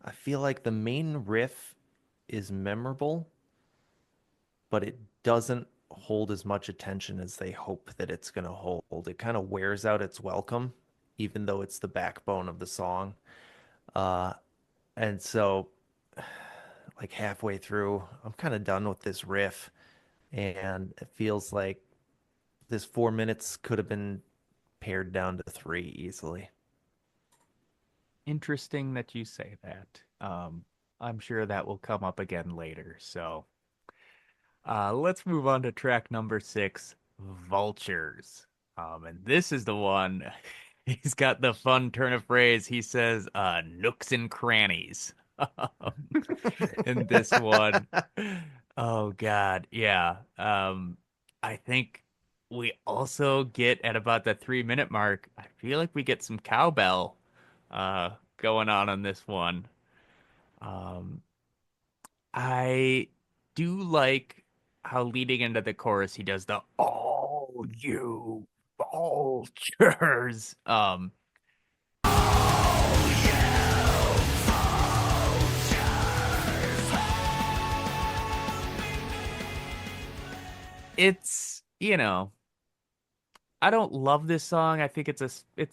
I feel like the main riff is memorable, but it doesn't hold as much attention as they hope that it's going to hold. It kind of wears out its welcome, even though it's the backbone of the song. Uh, and so, like halfway through, I'm kind of done with this riff, and it feels like this 4 minutes could have been pared down to three easily. Interesting that you say that. I'm sure that will come up again later. So, let's move on to track number 6, Vultures. And this is the one. He's got the fun turn of phrase. He says, nooks and crannies. In this one. Oh God, yeah. I think we also get at about the 3 minute mark. I feel like we get some cowbell going on this one. Um, I do like how leading into the chorus he does the "all you vultures." It's I don't love this song. I think it's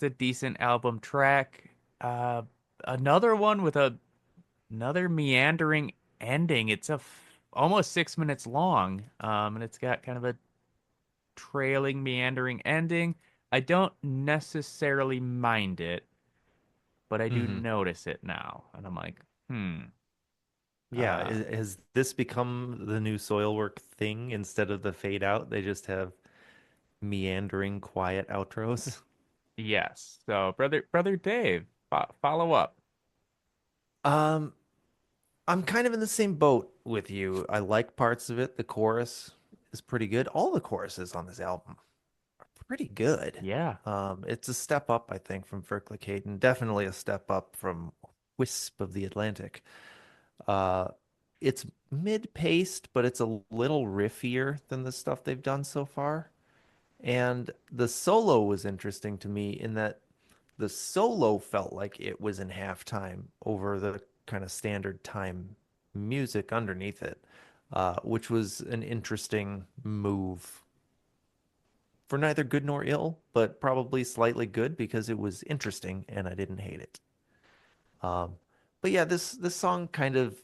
a decent album track. Uh, another one with another meandering ending. It's almost 6 minutes long. And it's got kind of a trailing, meandering ending. I don't necessarily mind it, but I do Hmm. notice it now, and I'm like, hmm. Yeah, Uh, has this become the new Soilwork thing? Instead of the fade out, they just have meandering, quiet outros. yes. So, brother Dave, follow up. Um, I'm kind of in the same boat with you. I like parts of it. The chorus is pretty good. All the choruses on this album are pretty good. Yeah. It's a step up, I think, from Overgivenheten. Definitely a step up from Wisp of the Atlantic. It's mid-paced, but it's a little riffier than the stuff they've done so far. And the solo was interesting to me in that the solo felt like it was in halftime over the kind of standard time music underneath it, which was an interesting move for neither good nor ill, but probably slightly good because it was interesting and I didn't hate it. But yeah, this song kind of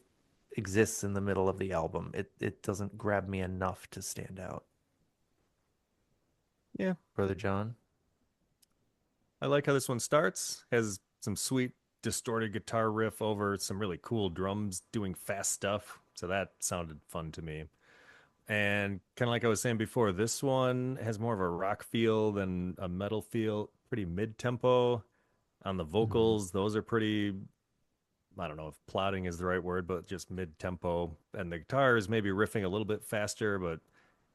exists in the middle of the album. It doesn't grab me enough to stand out. Yeah. Brother John. I like how this one starts. Has some sweet distorted guitar riff over some really cool drums doing fast stuff. So that sounded fun to me. And kind of like I was saying before, this one has more of a rock feel than a metal feel. Pretty mid-tempo. On the vocals, those are pretty, I don't know if plodding is the right word, but just mid-tempo. And the guitar is maybe riffing a little bit faster, but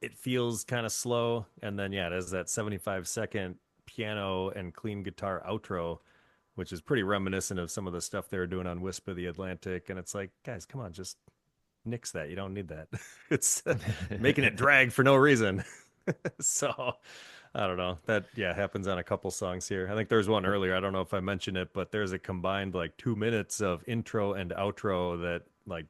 it feels kind of slow. And then, yeah, it has that 75-second piano and clean guitar outro, which is pretty reminiscent of some of the stuff they were doing on Wisp of the Atlantic. And it's like, guys, come on, just nix that. You don't need that. It's making it drag for no reason. So I don't know. That, yeah, happens on a couple songs here. I think there's one earlier. I don't know if I mentioned it, but there's a combined like 2 minutes of intro and outro that like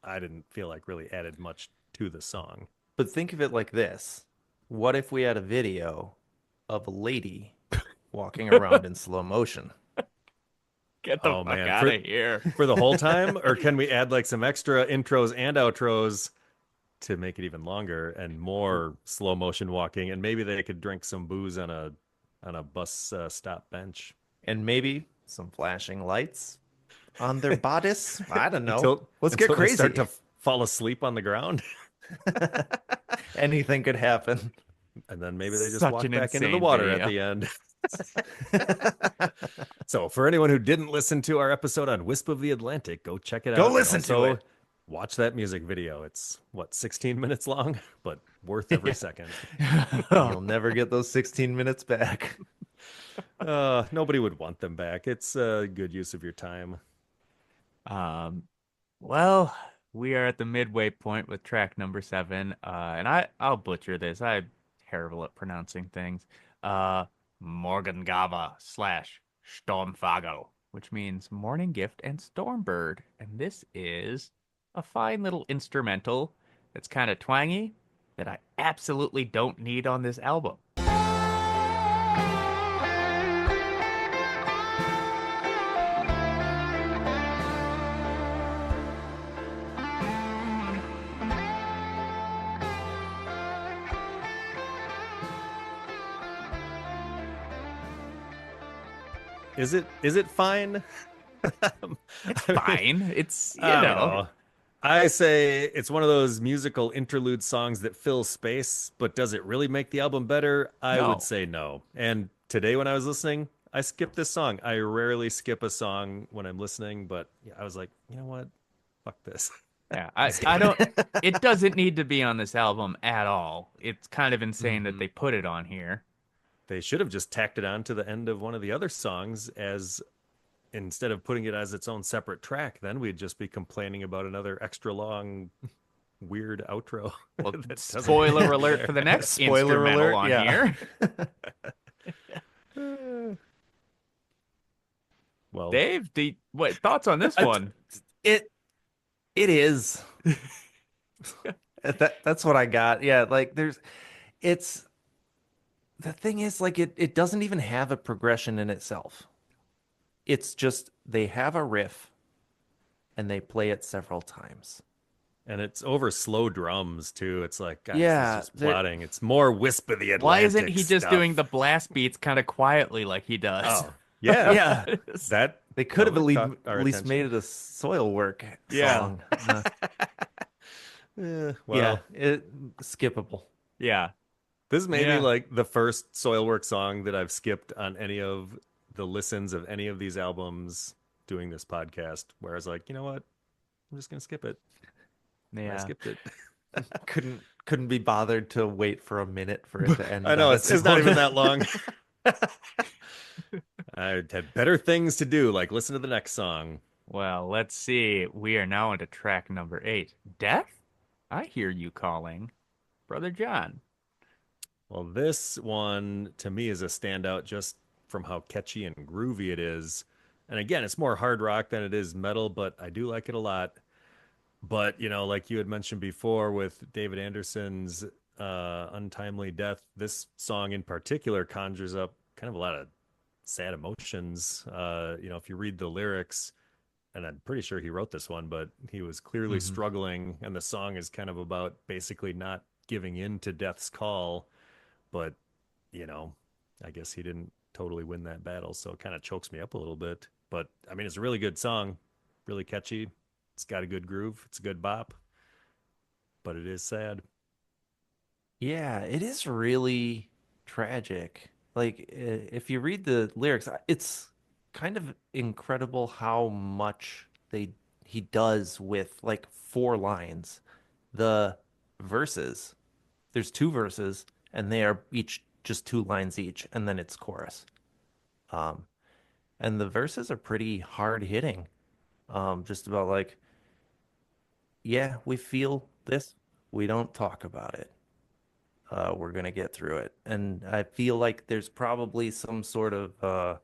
I didn't feel like really added much to the song. But think of it like this. What if we had a video of a lady walking around in slow motion? Get the Oh, fuck man. out of here. For the whole time? Or can we add like some extra intros and outros to make it even longer and more slow motion walking? And maybe they could drink some booze on a bus stop bench. And maybe some flashing lights on their bodice. I don't know. Let's until get they crazy. start to fall asleep on the ground. Anything could happen. And then maybe they just Such walk an back into the insane water video. at the end. So for anyone who didn't listen to our episode on Wisp of the Atlantic, go check it out. Go And listen to also it. Watch that music video. It's 16 minutes long, but worth every second. You'll never get those 16 minutes back. Nobody would want them back. It's a good use of your time. Well, we are at the midway point with track number 7. And I'll butcher this. I'm terrible at pronouncing things. Morgengava / Stormfago, which means morning gift and stormbird. And this is a fine little instrumental that's kind of twangy that I absolutely don't need on this album. Is it fine? It's fine. It's, you I don't know. I say it's one of those musical interlude songs that fills space, but does it really make the album better? I No. would say no. And today when I was listening, I skipped this song. I rarely skip a song when I'm listening, but I was like, you know what? Fuck this. Yeah, I don't. It doesn't need to be on this album at all. It's kind of insane that they put it on here. They should have just tacked it on to the end of one of the other songs as instead of putting it as its own separate track. Then we'd just be complaining about another extra long, weird outro. Well, that doesn't spoiler belong alert there. for the next Spoiler instrumental alert, on yeah. here. Well, Dave, what thoughts on this one? It is. That's what I got. Yeah, like it's the thing is like it doesn't even have a progression in itself. It's just they have a riff and they play it several times. and it's over slow drums too. It's like, guys, Yeah, it's just plotting. It's more Wisp of the Atlantic. Why isn't he just stuff. doing the blast beats kind of quietly like he does? Oh, yeah, Yeah. that They could have would at caught least, our at least attention. made it a Soilwork Yeah. song. well, Yeah, skippable. Yeah. this may Yeah. be like the first Soilwork song that I've skipped on any of the listens of any of these albums doing this podcast, where I was like, you know what? I'm just gonna skip it. I Yeah. skipped it. Couldn't couldn't be bothered to wait for a minute for it to end I know on it's its not own. even that long. I had better things to do, like listen to the next song. Well, let's see. We are now into track number 8. Death? I hear you calling. Brother John. Well, this one to me is a standout just from how catchy and groovy it is. And again, it's more hard rock than it is metal, but I do like it a lot. But, like you had mentioned before with David Anderson's Untimely Death, this song in particular conjures up kind of a lot of sad emotions. If you read the lyrics, and I'm pretty sure he wrote this one, but he was clearly Mhm. struggling. And the song is kind of about basically not giving in to death's call. But, you know, I guess he didn't totally win that battle. So it kind of chokes me up a little bit. But I mean, it's a really good song, really catchy. It's got a good groove. It's a good bop, but it is sad. Yeah, it is really tragic. Like, if you read the lyrics, it's kind of incredible how much he does with like 4 lines. The verses, there's 2 verses, and they are each just 2 lines each, and then it's chorus. Um, and the verses are pretty hard hitting. Just about like, yeah, we feel this, we don't talk about it. We're gonna get through it. And I feel like there's probably some sort of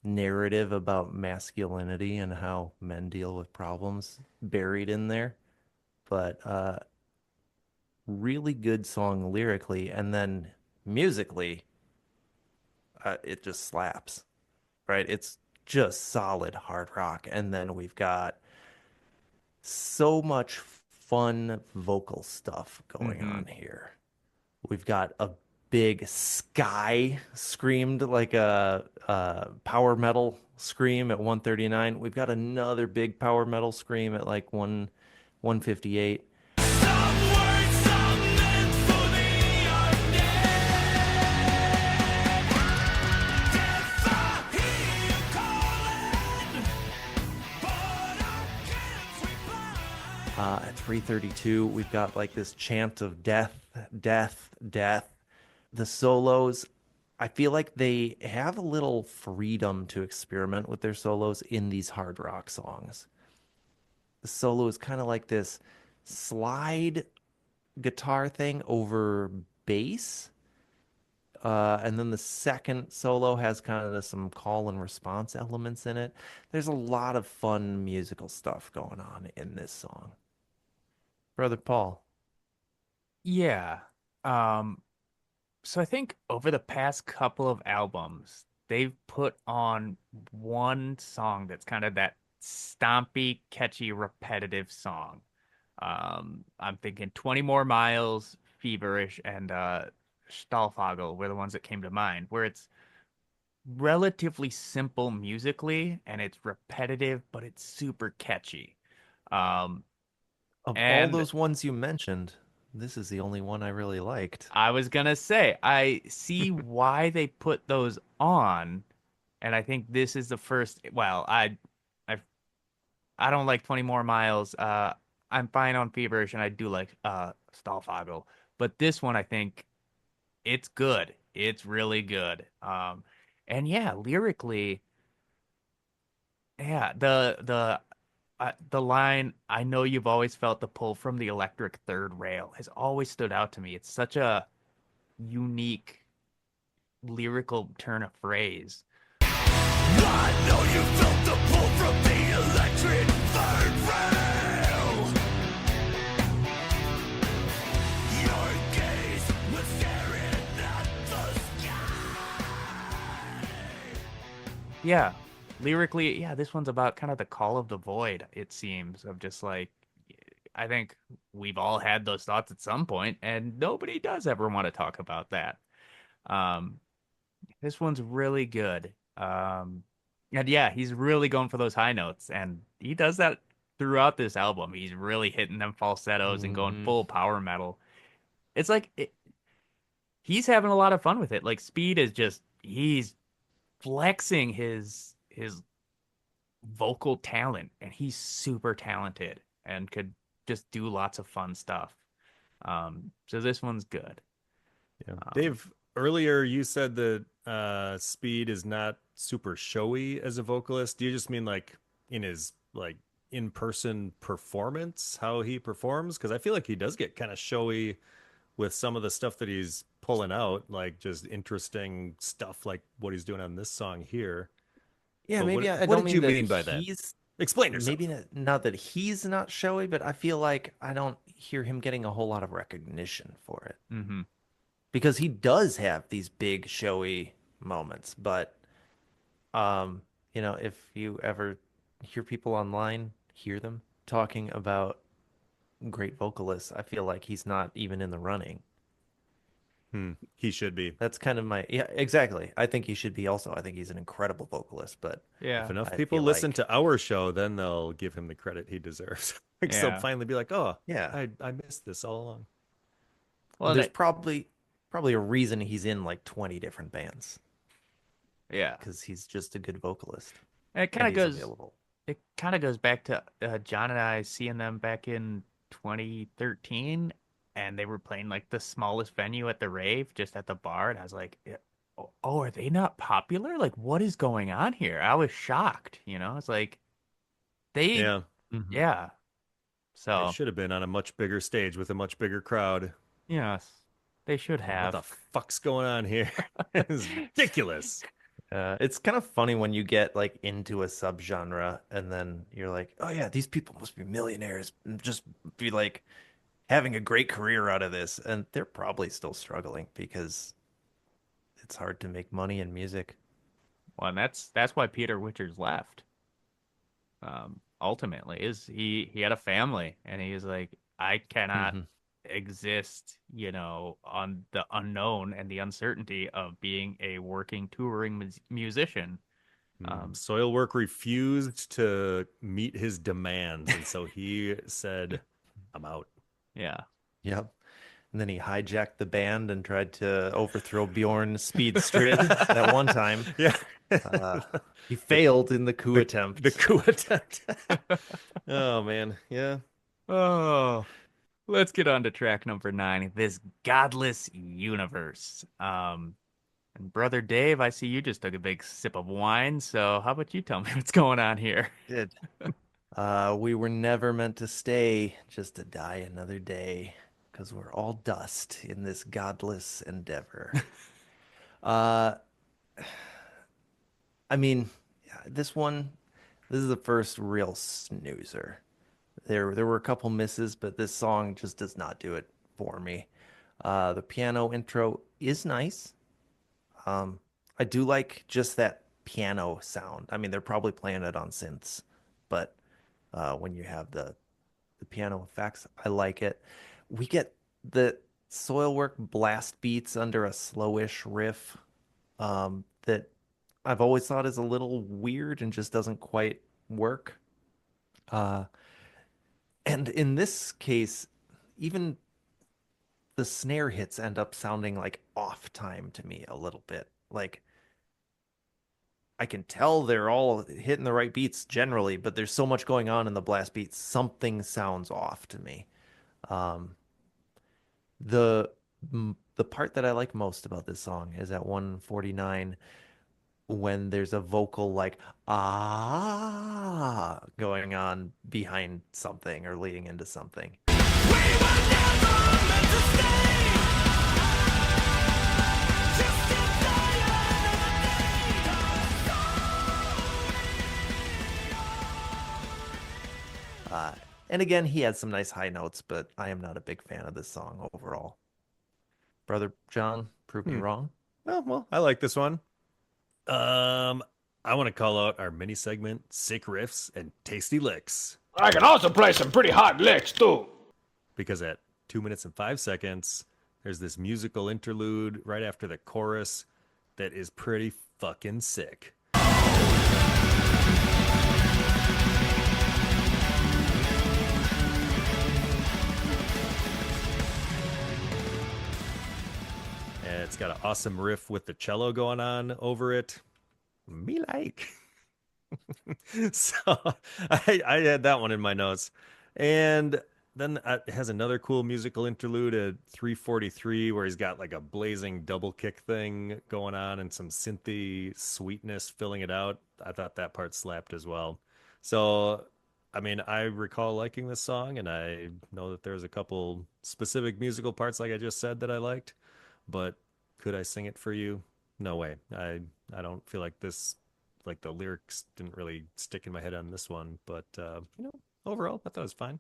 narrative about masculinity and how men deal with problems buried in there. But really good song lyrically, and then musically, it just slaps, right? It's just solid hard rock. And then we've got so much fun vocal stuff going Mm-hmm. on here. We've got a big sky screamed like a power metal scream at 139. We've got another big power metal scream at like 158. Some words, some meant for the undead. Death, I hear you calling, but I can't reply. At 332, we've got like this chant of death, death, death. The solos, I feel like they have a little freedom to experiment with their solos in these hard rock songs. The solo is kind of like this slide guitar thing over bass. And then the second solo has kind of some call and response elements in it. There's a lot of fun musical stuff going on in this song. Brother Paul. Yeah. Um, so I think over the past couple of albums, they've put on one song that's kind of that stompy, catchy, repetitive song. I'm thinking 20 More Miles, Feverish, and Stahlfagel were the ones that came to mind, where it's relatively simple musically and it's repetitive, but it's super catchy. Um, Of all and those ones you mentioned, this is the only one I really liked. I was gonna say, I see why they put those on, and I think this is the first. Well, I, I don't like 20 More Miles. I'm fine on Feverish, and I do like Stahlfagel, but this one I think it's good. It's really good. And yeah, lyrically, yeah, the line, I know you've always felt the pull from the electric third rail has always stood out to me. It's such a unique lyrical turn of phrase. I know you felt the pull from the electric third rail. Your gaze was staring at the sky. Yeah, lyrically, yeah, this one's about kind of the call of the void, it seems, of just like, I think we've all had those thoughts at some point, and nobody does ever want to talk about that. Um, this one's really good. And yeah, he's really going for those high notes, and he does that throughout this album. He's really hitting them falsettos and going Mhm. full power metal. It's like he's having a lot of fun with it. Like Speed is just he's flexing his vocal talent, and he's super talented and could just do lots of fun stuff. So this one's good. Yeah. Dave, earlier you said that Speed is not super showy as a vocalist. Do you just mean like in his like in-person performance, how he performs? Because I feel like he does get kind of showy with some of the stuff that he's pulling out, like just interesting stuff like what he's doing on this song here. Yeah, But maybe I what don't did you mean that mean by that? he's Explain yourself. maybe not that he's not showy, but I feel like I don't hear him getting a whole lot of recognition for it Mm-hmm. because he does have these big showy moments. But if you ever hear people online, hear them talking about great vocalists, I feel like he's not even in the running. He should be. That's kind of yeah, exactly. I think he should be also. I think he's an incredible vocalist, but If Yeah. enough I people feel listen like, to our show, then they'll give him the credit he deserves. Like, so Yeah. finally be like, oh, yeah, I missed this all along. Well, there's probably a reason he's in like 20 different bands yeah. because he's just a good vocalist And it kind and of he's goes. available. It kind of goes back to John and I seeing them back in 2013, and they were playing like the smallest venue at the rave, just at the bar, and I was like, "Oh, are they not popular? Like, what is going on here?" I was shocked. It's like they, Yeah, Mhm. yeah. they So should have been on a much bigger stage with a much bigger crowd. yes, they should Like, what the have. fuck's going on here? It's ridiculous. It's kind of funny when you get like into a subgenre and then you're like, oh yeah, these people must be millionaires and just be like having a great career out of this, and they're probably still struggling because it's hard to make money in music. Well, and that's why Peter Witchers left. Ultimately, is he had a family, and he was like, I cannot Mhm. exist, on the unknown and the uncertainty of being a working touring musician. Soilwork refused to meet his demands, and so he said, I'm out. Yeah. Yep. And then he hijacked the band and tried to overthrow Bjorn's Speed Strid at one time. Yeah. Uh, he failed in the coup attempt. The coup attempt. Oh man. Yeah. Oh, let's get on to track number 9, This Godless Universe. And brother Dave, I see you just took a big sip of wine, so how about you tell me what's going on here? Did. We were never meant to stay, just to die another day, because we're all dust in this godless endeavor. uh, I mean, yeah, this is the first real snoozer. There were a couple misses, but this song just does not do it for me. The piano intro is nice. I do like just that piano sound. I mean, they're probably playing it on synths, but when you have the piano effects, I like it. We get the Soilwork blast beats under a slowish riff that I've always thought is a little weird and just doesn't quite work. Uh, and in this case, even the snare hits end up sounding like off time to me a little bit. Like I can tell they're all hitting the right beats generally, but there's so much going on in the blast beats, something sounds off to me. Um, the the part that I like most about this song is at 149 when there's a vocal like ah going on behind something or leading into something. We were never meant to stay. Just to die And again, he has some nice high notes, but I am not a big fan of this song overall. Brother John, prove me wrong. Well, I like this one. I want to call out our mini segment, Sick Riffs and Tasty Licks, I can also play some pretty hot licks, too. because at 2 minutes and 5 seconds, there's this musical interlude right after the chorus that is pretty fucking sick. And it's got an awesome riff with the cello going on over it. Me like. So I had that one in my notes. And then it has another cool musical interlude at 3:43 where he's got like a blazing double kick thing going on and some synthy sweetness filling it out. I thought that part slapped as well. So, I mean, I recall liking this song, and I know that there's a couple specific musical parts, like I just said, that I liked. But could I sing it for you? No way. I don't feel like like the lyrics didn't really stick in my head on this one. But overall, I thought it was fine.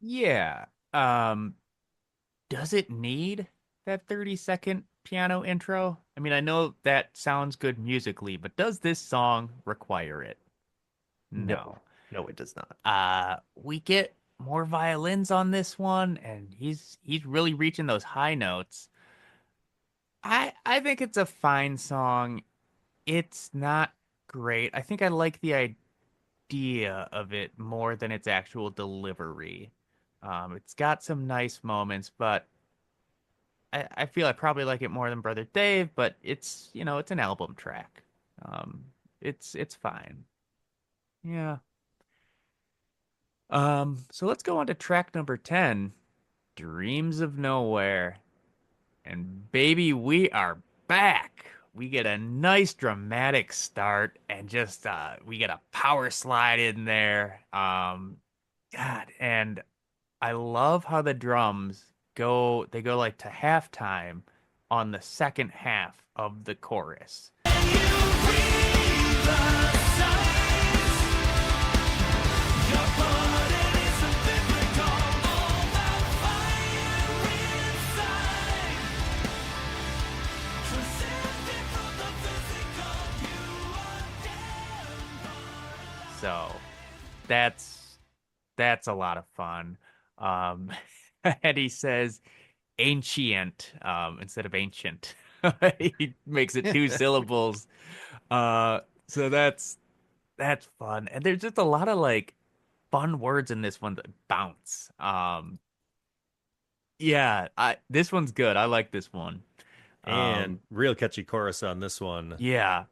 Yeah. Does it need that 30-second piano intro? I mean, I know that sounds good musically, but does this song require it? No. No, it does not. We get more violins on this one, and he's really reaching those high notes. I think it's a fine song. It's not great. I think I like the idea of it more than its actual delivery. It's got some nice moments, but I feel I probably like it more than Brother Dave, but it's an album track. It's fine. Yeah. So let's go on to track number 10, Dreams of Nowhere. And baby, we are back. We get a nice dramatic start and just we get a power slide in there. God, and I love how the drums they go like to halftime on the second half of the chorus. So that's a lot of fun. Um, and he says ancient instead of ancient. He makes it two syllables. So that's fun. And there's just a lot of like fun words in this one that bounce. Yeah, this one's good. I like this one. And real catchy chorus on this one. Yeah.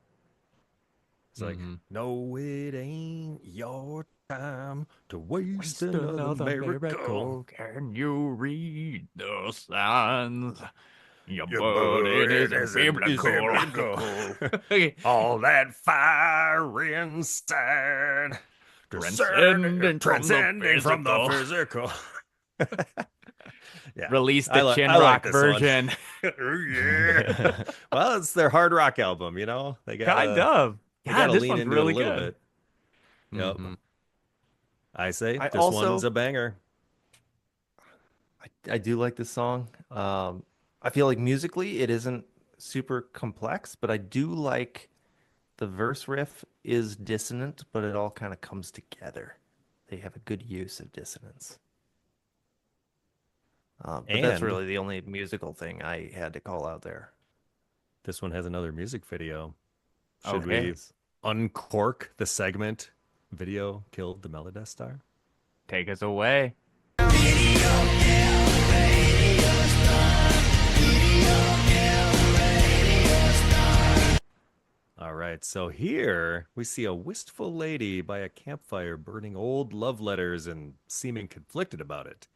It's like, no, it ain't your time to waste another miracle. Can you read the signs? Your burden burden is isn't biblical. Okay. All that fire inside, Transcending from the physical. Yeah. Release the chin I rock like version. Oh, yeah. Well, it's their hard rock album, you know? They got Kind of. They God, gotta this lean one's into really it a little good. bit. Yep. I say I this also- one's a banger. I do like this song. I feel like musically it isn't super complex, but I do like the verse riff is dissonant, but it all kind of comes together. They have a good use of dissonance. But that's And- really the only musical thing I had to call out there. This one has another music video. Should Okay. we uncork the segment? Video killed the Melodest star. Take us away. All right, so here we see a wistful lady by a campfire burning old love letters and seeming conflicted about it.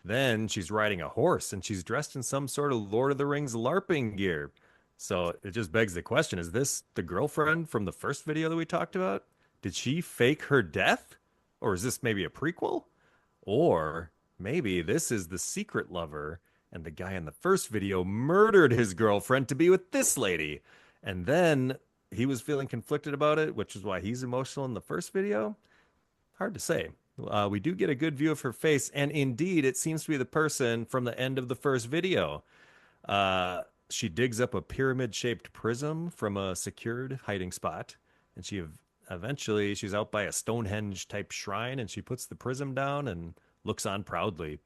Then she's riding a horse and she's dressed in some sort of Lord of the Rings LARPing gear. So it just begs the question, is this the girlfriend from the first video that we talked about? Did she fake her death? Or is this maybe a prequel? Or maybe this is the secret lover and the guy in the first video murdered his girlfriend to be with this lady. And then he was feeling conflicted about it, which is why he's emotional in the first video. Hard to say. We do get a good view of her face, and indeed, it seems to be the person from the end of the first video. She digs up a pyramid-shaped prism from a secured hiding spot, and eventually she's out by a Stonehenge-type shrine, and she puts the prism down and looks on proudly.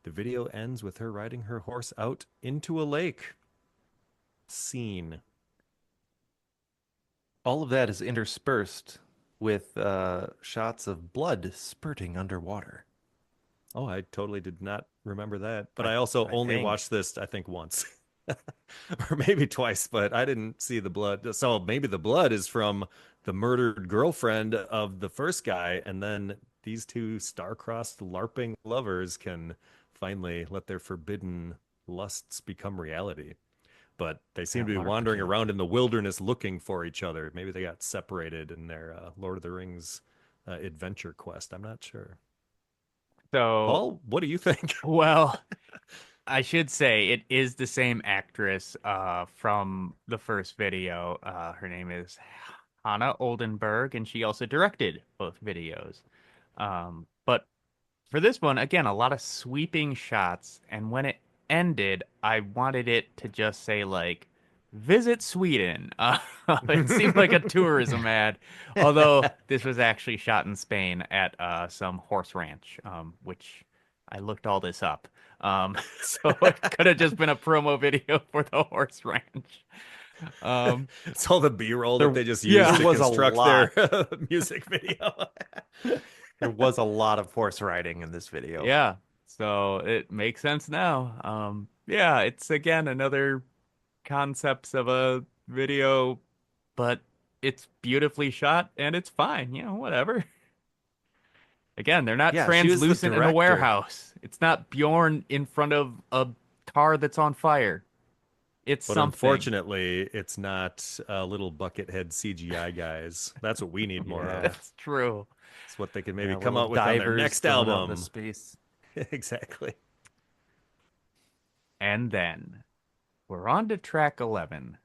The video ends with her riding her horse out into a lake. Scene. All of that is interspersed with shots of blood spurting underwater. Oh, I totally did not remember that. But I also only think. watched this, I think, once. Or maybe twice, but I didn't see the blood. So maybe the blood is from the murdered girlfriend of the first guy, and then these two star-crossed LARPing lovers can finally let their forbidden lusts become reality. But they seem to be wandering around in the wilderness looking for each other. Maybe they got separated in their Lord of the Rings adventure quest. I'm not sure. So, Paul, what do you think? well, I should say it is the same actress from the first video. Her name is Hannah Oldenburg, and she also directed both videos. But for this one, again, a lot of sweeping shots, and when it ended, I wanted it to just say like, "Visit Sweden." It seemed like a tourism ad, although this was actually shot in Spain at some horse ranch, which I looked all this up. So it could have just been a promo video for the horse ranch. It's all the B-roll that they just used yeah. to There was a construct lot. their music video. There was a lot of horse riding in this video. Yeah, so it makes sense now. Yeah, it's again another concepts of a video, but it's beautifully shot and it's fine, whatever. Again, they're not Yeah, she was the translucent in a director. warehouse. It's not Bjorn in front of a car that's on fire. It's But something. unfortunately, it's not little bucket head CGI guys. That's what we need more of. That's true. It's what they can maybe Yeah, come little out with on their divers next going out album. into space. Exactly. And then we're on to track 11,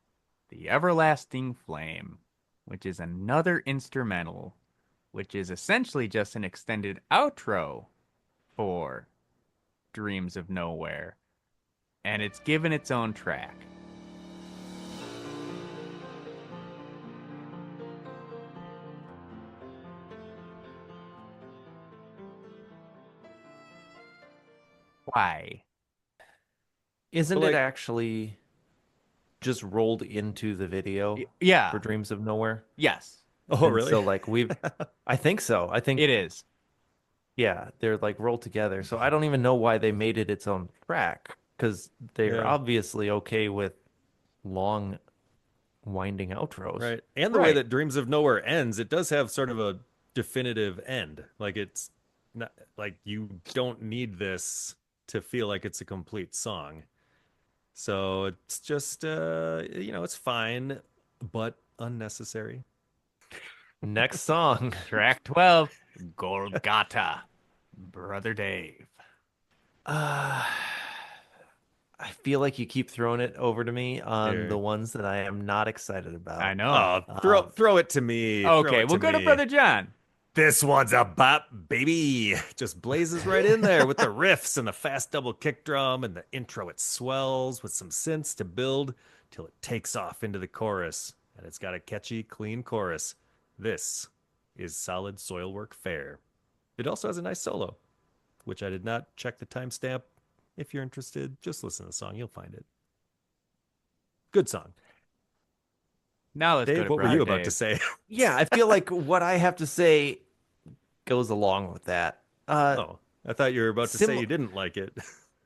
The Everlasting Flame, which is another instrumental, which is essentially just an extended outro for Dreams of Nowhere. And it's given its own track. Why? Isn't Well, it like- actually just rolled into the video Yeah. for Dreams of Nowhere? Yes, Oh, And really? So like I think so. I think it is. yeah, they're like rolled together. So I don't even know why they made it its own track because they're Yeah. obviously okay with long winding outros. Right. And the way Right. that Dreams of Nowhere ends, it does have sort of a definitive end. Like it's not like you don't need this to feel like it's a complete song. So it's just it's fine, but unnecessary. Next song. Track 12, Golgotha, Brother Dave. I feel like you keep throwing it over to me on Here. the ones that I am not excited about. I know. Throw it to me. Throw Okay, it we'll go to me. Brother John. This one's a bop, baby. Just blazes right in there with the riffs and the fast double kick drum and the intro. It swells with some synths to build till it takes off into the chorus. And it's got a catchy, clean chorus. This is solid Soilwork fare. It also has a nice solo, which I did not check the timestamp. If you're interested, just listen to the song. You'll find it. Good song. Now let's go Dave, to what were Brother you about Dave. to say? Yeah, I feel like what I have to say goes along with that. Oh, I thought you were about to say Simi- you didn't like it.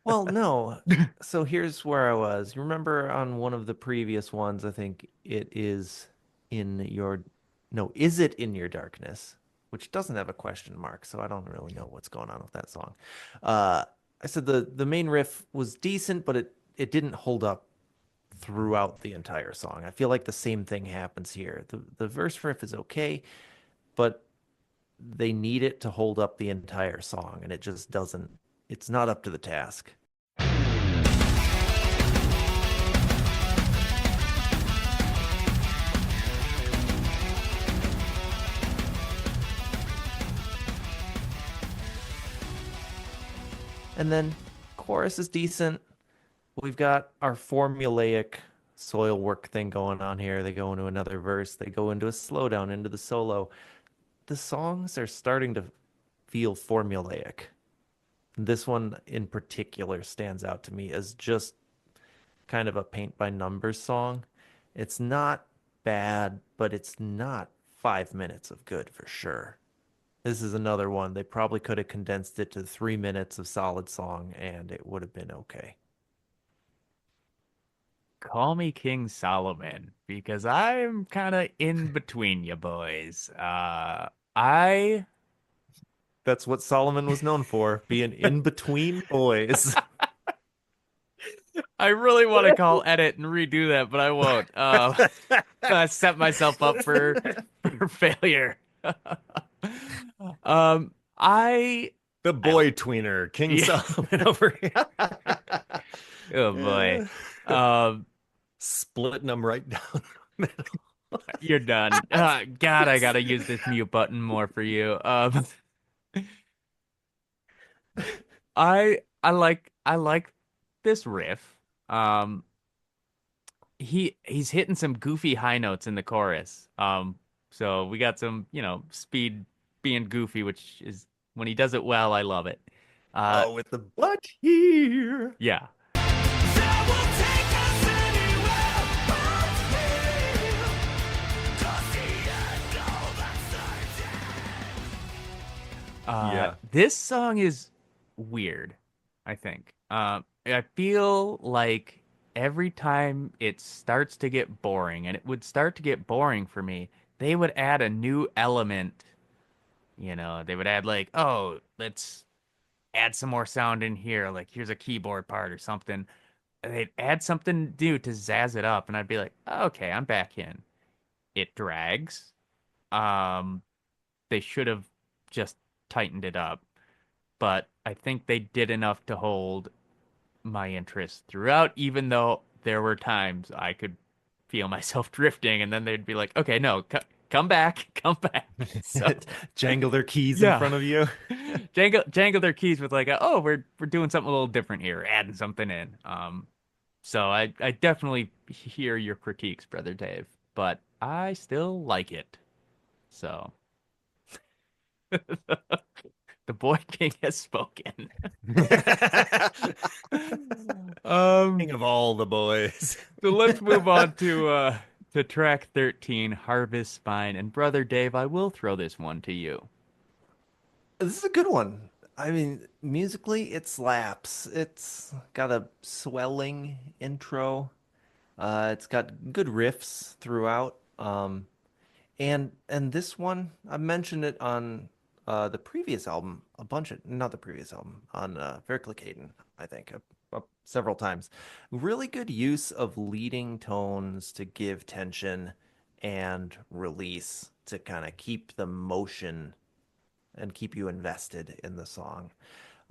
Well, no. So here's where I was. You remember on one of the previous ones, I think it is in your, no, is it in your darkness? Which doesn't have a question mark, so I don't really know what's going on with that song. I said the main riff was decent, but it didn't hold up throughout the entire song. I feel like the same thing happens here. The verse riff is okay, but they need it to hold up the entire song, and it just doesn't. It's not up to the task. And then chorus is decent. We've got our formulaic soil work thing going on here. They go into another verse, they go into a slowdown, into the solo. The songs are starting to feel formulaic. This one in particular stands out to me as just kind of a paint by numbers song. It's not bad, but it's not 5 minutes of good for sure. This is another one. They probably could have condensed it to 3 minutes of solid song and it would have been okay. Call me King Solomon because I'm kind of in between you boys. I That's what Solomon was known for, being in between boys. I really want to call edit and redo that, but I won't. I set myself up for failure. I The boy tweener, King Yeah. Solomon over here. oh boy. Um, Splitting them right down the middle. you're done. God, I gotta use this mute button more for you. I like this riff. Um, he's hitting some goofy high notes in the chorus. So we got some, speed being goofy, which is when he does it well, I love it. Oh, with the butt here. Yeah. That will take us anywhere but here. 'Cause the end goal that's certain. Yeah. This song is weird, I think. I feel like every time it starts to get boring, and it would start to get boring for me, they would add a new element. They would add like, oh, let's add some more sound in here. Like, here's a keyboard part or something. And they'd add something new to zazz it up, and I'd be like, okay, I'm back in. It drags. Um, they should have just tightened it up, but I think they did enough to hold my interest throughout, even though there were times I could feel myself drifting, and then they'd be like, okay, no, come back, come back. So, Jangle their keys Yeah. in front of you. jangle their keys with like, oh, we're doing something a little different here, adding something in. So I definitely hear your critiques, brother Dave, but I still like it. So the boy king has spoken. King of all the boys. So let's move on to track 13, Harvest Spine. And brother Dave, I will throw this one to you. This is a good one. I mean, musically, it slaps. It's got a swelling intro. It's got good riffs throughout. And this one, I mentioned it on the previous album, not the previous album, on Verkligheten, I think, several times. Really good use of leading tones to give tension and release to kind of keep the motion and keep you invested in the song.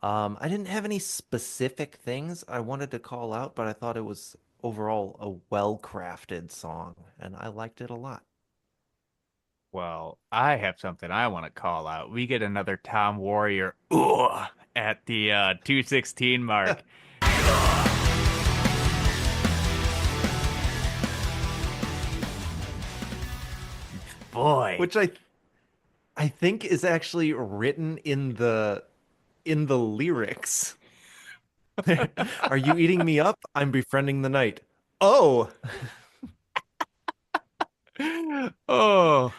I didn't have any specific things I wanted to call out, but I thought it was overall a well-crafted song, and I liked it a lot. Well, I have something I want to call out. We get another Tom Warrior ooh, at the 2:16 mark. Boy. Which I think is actually written in the lyrics. Are you eating me up? I'm befriending the night. Oh, Oh,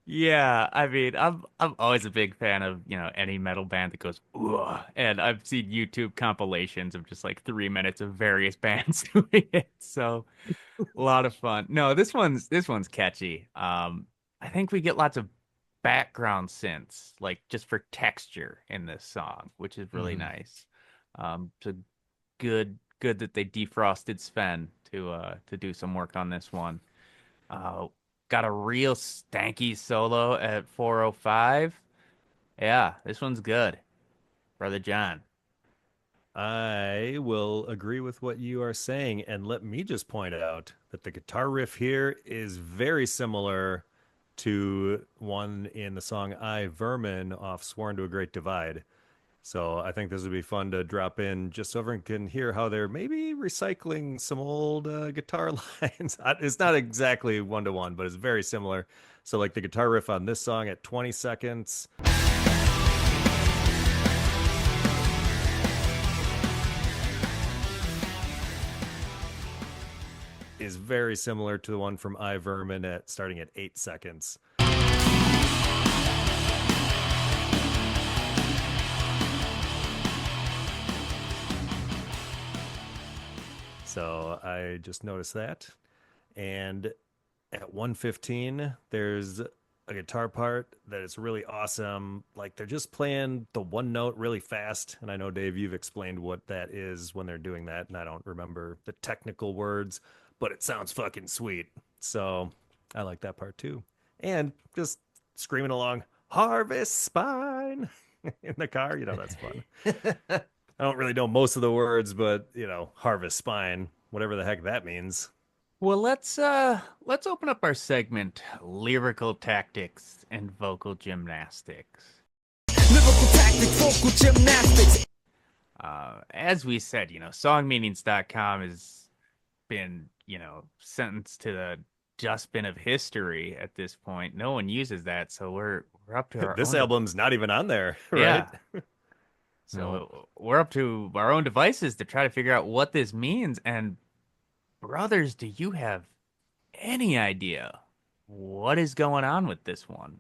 yeah. I mean, I'm always a big fan of, any metal band that goes ooh, and I've seen YouTube compilations of just like 3 minutes of various bands doing it. So, a lot of fun. No, this one's catchy. I think we get lots of background synths, like just for texture in this song, which is really nice. So good that they defrosted Sven to do some work on this one. Got a real stanky solo at 4:05. Yeah, this one's good. Brother John. I will agree with what you are saying. And let me just point out that the guitar riff here is very similar to one in the song I, Vermin off Sworn to a Great Divide. So I think this would be fun to drop in just so everyone can hear how they're maybe recycling some old guitar lines. It's not exactly one-to-one, but it's very similar. So like the guitar riff on this song at 20 seconds. Is very similar to the one from I, Vermin starting at 8 seconds. So I just noticed that. And at 1:15, there's a guitar part that is really awesome. Like they're just playing the one note really fast. And I know, Dave, you've explained what that is when they're doing that. And I don't remember the technical words, but it sounds fucking sweet. So I like that part too. And just screaming along, Harvest Spine in the car. That's fun. I don't really know most of the words, but Harvest Spine, whatever the heck that means. Well, let's open up our segment, lyrical tactics and vocal gymnastics. Lyrical tactics, vocal gymnastics. As we said, songmeanings.com has been, sentenced to the dustbin of history at this point. No one uses that, so we're up to our This own album's not even on there, Yeah. right? So we're up to our own devices to try to figure out what this means. And brothers, do you have any idea what is going on with this one?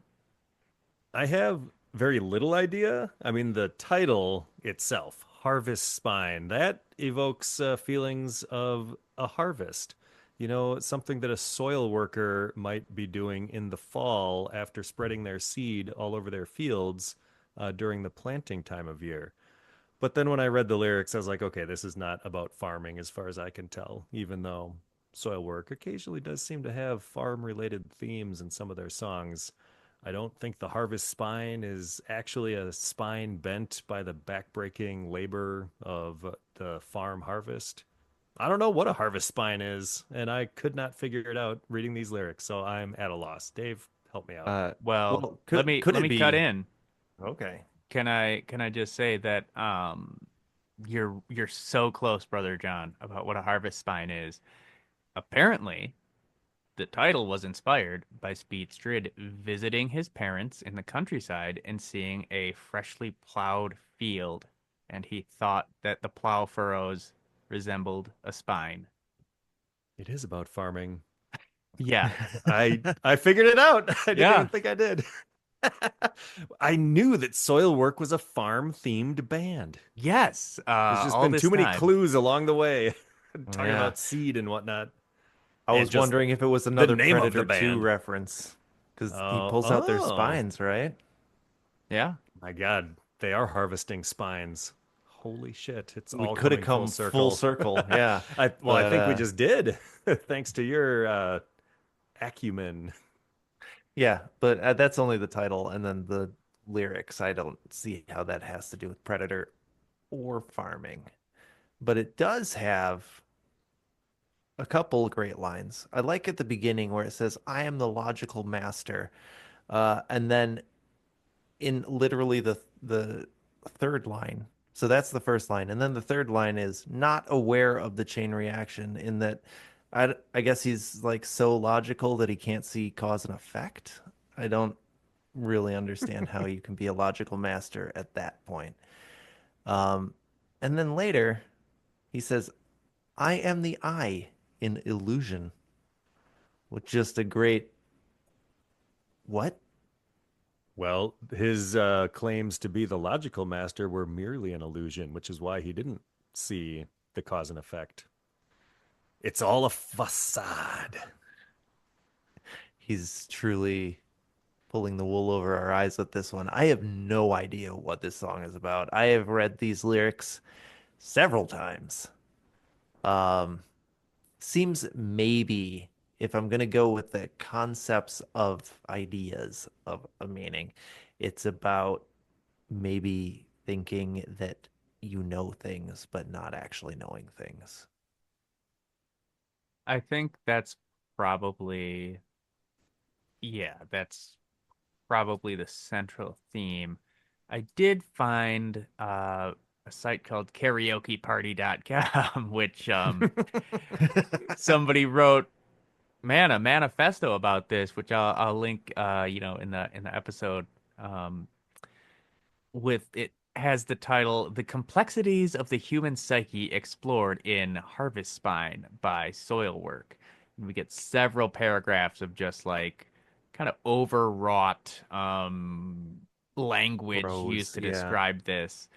I have very little idea. I mean, the title itself, Harvest Spine, that evokes feelings of a harvest. Something that a soil worker might be doing in the fall after spreading their seed all over their fields during the planting time of year. But then when I read the lyrics, I was like, okay, this is not about farming as far as I can tell, even though soil work occasionally does seem to have farm related themes in some of their songs. I don't think the harvest spine is actually a spine bent by the backbreaking labor of the farm harvest. I don't know what a harvest spine is, and I could not figure it out reading these lyrics, so I'm at a loss. Dave, help me out. Well, could let me it be... cut in. Okay. Can I just say that you're so close, brother John, about what a harvest spine is. Apparently, the title was inspired by Strid visiting his parents in the countryside and seeing a freshly plowed field, and he thought that the plow furrows resembled a spine. It is about farming. Yeah. I figured it out. I didn't Yeah. even think I did. I knew that Soilwork was a farm-themed band. Yes. There's just all been this too many time. clues along the way, talking Yeah. about seed and whatnot. I And was just wondering if it was another name of Predator the 2 band. reference. Because he Oh, pulls out their oh. spines, right? Yeah. My God, they are harvesting spines. Holy shit! It's We all could have coming come full circle. Yeah. I But, think we just did, thanks to your acumen. Yeah, but that's only the title, and then the lyrics. I don't see how that has to do with Predator or farming. But it does have a couple great lines. I like at the beginning where it says, "I am the logical master," and then in literally the third line. So that's the first line, and then the third line is not aware of the chain reaction. In that, I guess he's like so logical that he can't see cause and effect. I don't really understand how you can be a logical master at that point. Um, and then later, he says, "I am the I in illusion," with just a great what? Well, his claims to be the logical master were merely an illusion, which is why he didn't see the cause and effect. It's all a facade. He's truly pulling the wool over our eyes with this one. I have no idea what this song is about. I have read these lyrics several times. Seems maybe if I'm gonna go with the concepts of ideas of a meaning, it's about maybe thinking that you know things, but not actually knowing things. I think that's probably, that's probably the central theme. I did find a site called karaokeparty.com, which somebody wrote a manifesto about this, which I'll link in the episode. With it has the title "The Complexities of the Human Psyche Explored in Harvest Spine" by Soilwork. And we get several paragraphs of just like kind of overwrought language Prose, used to yeah. describe this.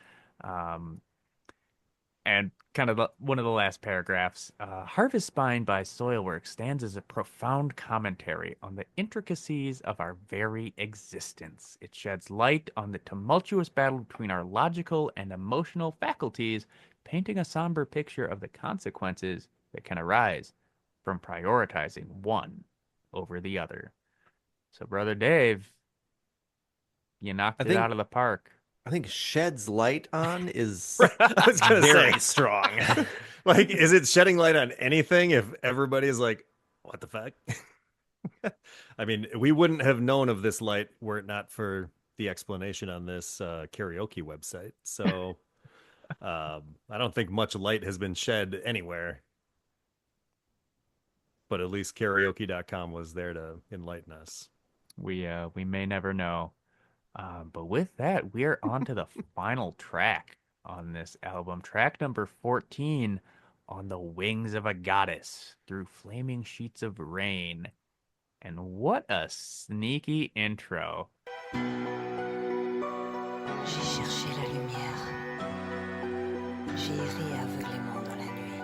Um, And kind of one of the last paragraphs, Harvest Spine by Soilwork stands as a profound commentary on the intricacies of our very existence. It sheds light on the tumultuous battle between our logical and emotional faculties, painting a somber picture of the consequences that can arise from prioritizing one over the other. So, Brother Dave, you knocked I it think out of the park. I think sheds light on is I was gonna very say, strong. like, is it shedding light on anything if everybody's like, what the fuck? I mean, we wouldn't have known of this light were it not for the explanation on this karaoke website. So I don't think much light has been shed anywhere. But at least karaoke.com was there to enlighten us. We may never know. But with that, we are on to the final track on this album. Track number 14, On the Wings of a Goddess, Through Flaming Sheets of Rain. And what a sneaky intro. J'ai cherché la lumière. J'ai erré aveuglément dans la nuit.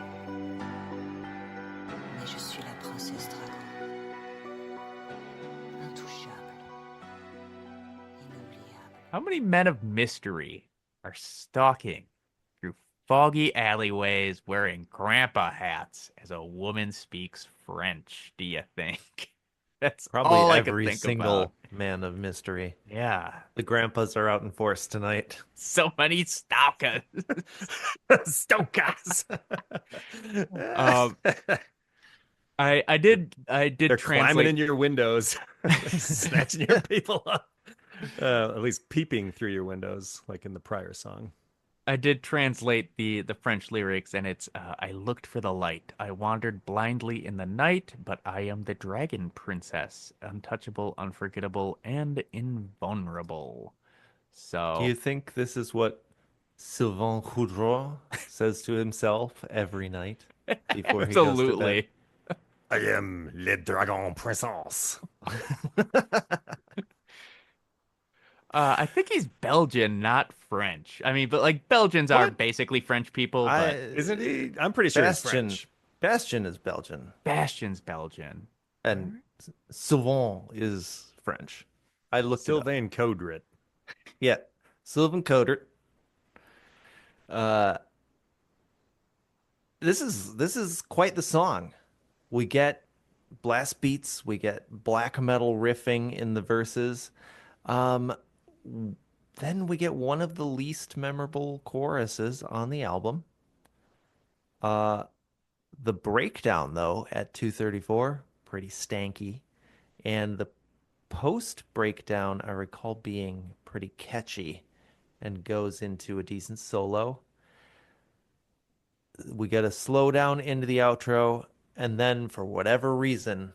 Mais je suis la princesse dragon. Intouchable. Inoubliable. How many men of mystery are stalking through foggy alleyways wearing grandpa hats as a woman speaks French, do you think? That's Probably all I could every think single about. man of mystery. Yeah, The grandpas are out in force tonight. so many stalkers. Stokers. Um, I did They're climbing translate. in your windows, snatching your people up. At least peeping through your windows, like in the prior song. I did translate the French lyrics, and it's I looked for the light. I wandered blindly in the night, but I am the dragon princess, untouchable, unforgettable, and invulnerable. So Do you think this is what Sylvain Coudreau says to himself every night before he goes to bed? absolutely. I am le dragon princess. I think he's Belgian, not French. I mean, but like Belgians are What? basically French people, but Isn't he? I'm pretty sure he's Bastian, French. Bastian is Belgian, Bastian's Belgian. and Sylvain is French. I looked it up. Sylvain Codrit. Yeah, Sylvain Coder. This is quite the song. We get blast beats, we get black metal riffing in the verses. Then we get one of the least memorable choruses on the album. The breakdown though at 2:34, pretty stanky, and the post breakdown I recall being pretty catchy and goes into a decent solo. We get a slow down into the outro, and then for whatever reason,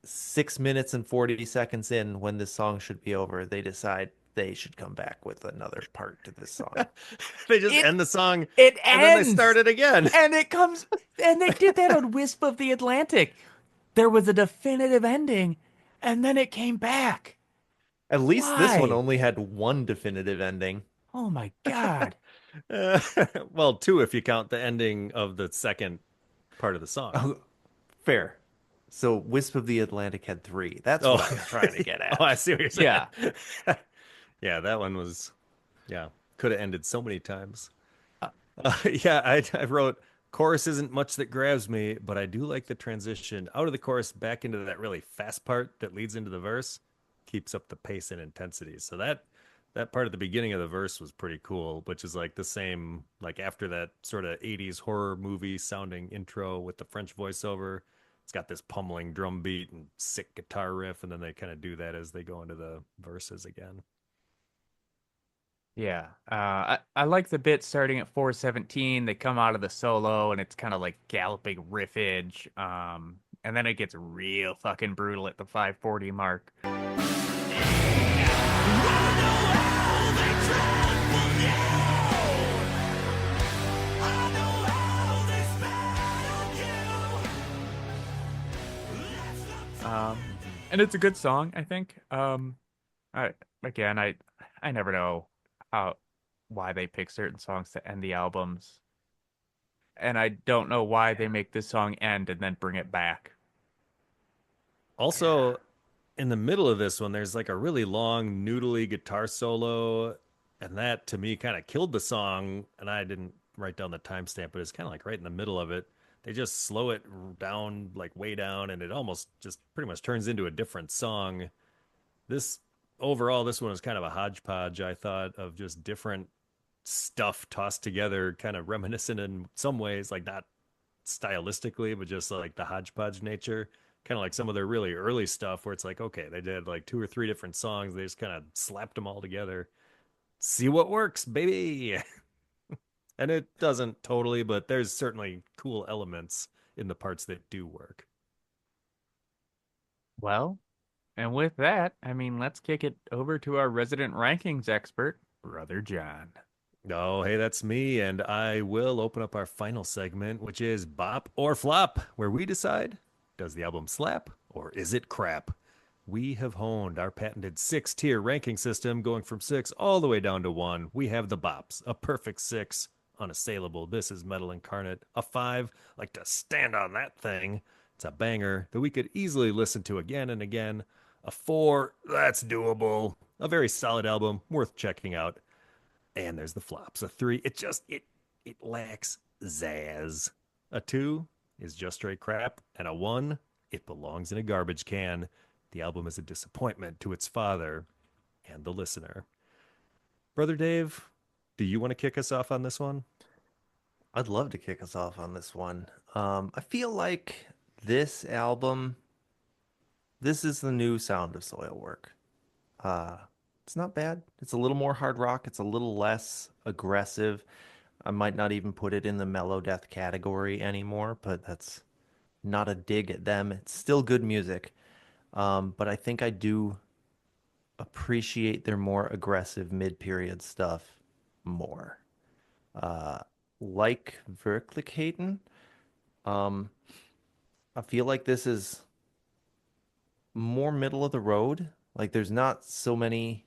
6 minutes and 40 seconds in, when this song should be over, they decide they should come back with another part to this song. They just end the song It and then they ends! start it again. And it comes, and they did that on Wisp of the Atlantic. There was a definitive ending, and then it came back. At least this one Why? only had one definitive ending. Oh my God. Well, two if you count the ending of the second part of the song. Oh, fair. So Wisp of the Atlantic had three. That's what I'm trying to get at. Oh, I see what you're saying. Yeah. Yeah, that one was, yeah, could have ended so many times. Yeah, I wrote, chorus isn't much that grabs me, but I do like the transition out of the chorus back into that really fast part that leads into the verse. Keeps up the pace and intensity. So that part at the beginning of the verse was pretty cool, which is like the same, like after that sort of 80s horror movie sounding intro with the French voiceover. It's got this pummeling drum beat and sick guitar riff, and then they kind of do that as they go into the verses again. Yeah. I like the bit starting at 4:17. They come out of the solo and it's kind of like galloping riffage. And then it gets real fucking brutal at the 5:40 mark. And it's a good song, I think. I never know why they pick certain songs to end the albums. And I don't know why they make this song end and then bring it back. Also, in the middle of this one, there's like a really long, noodly guitar solo, and that to me kind of killed the song. And I didn't write down the timestamp, but it's kind of like right in the middle of it. They just slow it down, like way down, and it almost just pretty much turns into a different song. This overall, this one was kind of a hodgepodge, I thought, of just different stuff tossed together, kind of reminiscent in some ways, like not stylistically, but just like the hodgepodge nature. Kind of like some of their really early stuff where it's like, okay, they did like two or three different songs. They just kind of slapped them all together. See what works, baby. And it doesn't totally, but there's certainly cool elements in the parts that do work. Well, and with that, I mean, let's kick it over to our resident rankings expert, Brother John. Oh, hey, that's me. And I will open up our final segment, which is Bop or Flop, where we decide, does the album slap or is it crap? We have honed our patented 6-tier ranking system, going from 6 all the way down to 1. We have the bops, a perfect 6, unassailable. This is metal incarnate. A 5, like to stand on that thing. It's a banger that we could easily listen to again and again. A 4, that's doable. A very solid album, worth checking out. And there's the flops. A 3, it lacks zazz. A 2 is just straight crap. And a 1, it belongs in a garbage can. The album is a disappointment to its father and the listener. Brother Dave, do you want to kick us off on this one? I'd love to kick us off on this one. I feel like this album, this is the new sound of Soilwork. Uh, it's not bad. It's a little more hard rock. It's a little less aggressive. I might not even put it in the mellow death category anymore, but that's not a dig at them. It's still good music. But I think I do appreciate their more aggressive mid-period stuff more. Uh, like Verkligheten, um, I feel like this is more middle of the road. Like there's not so many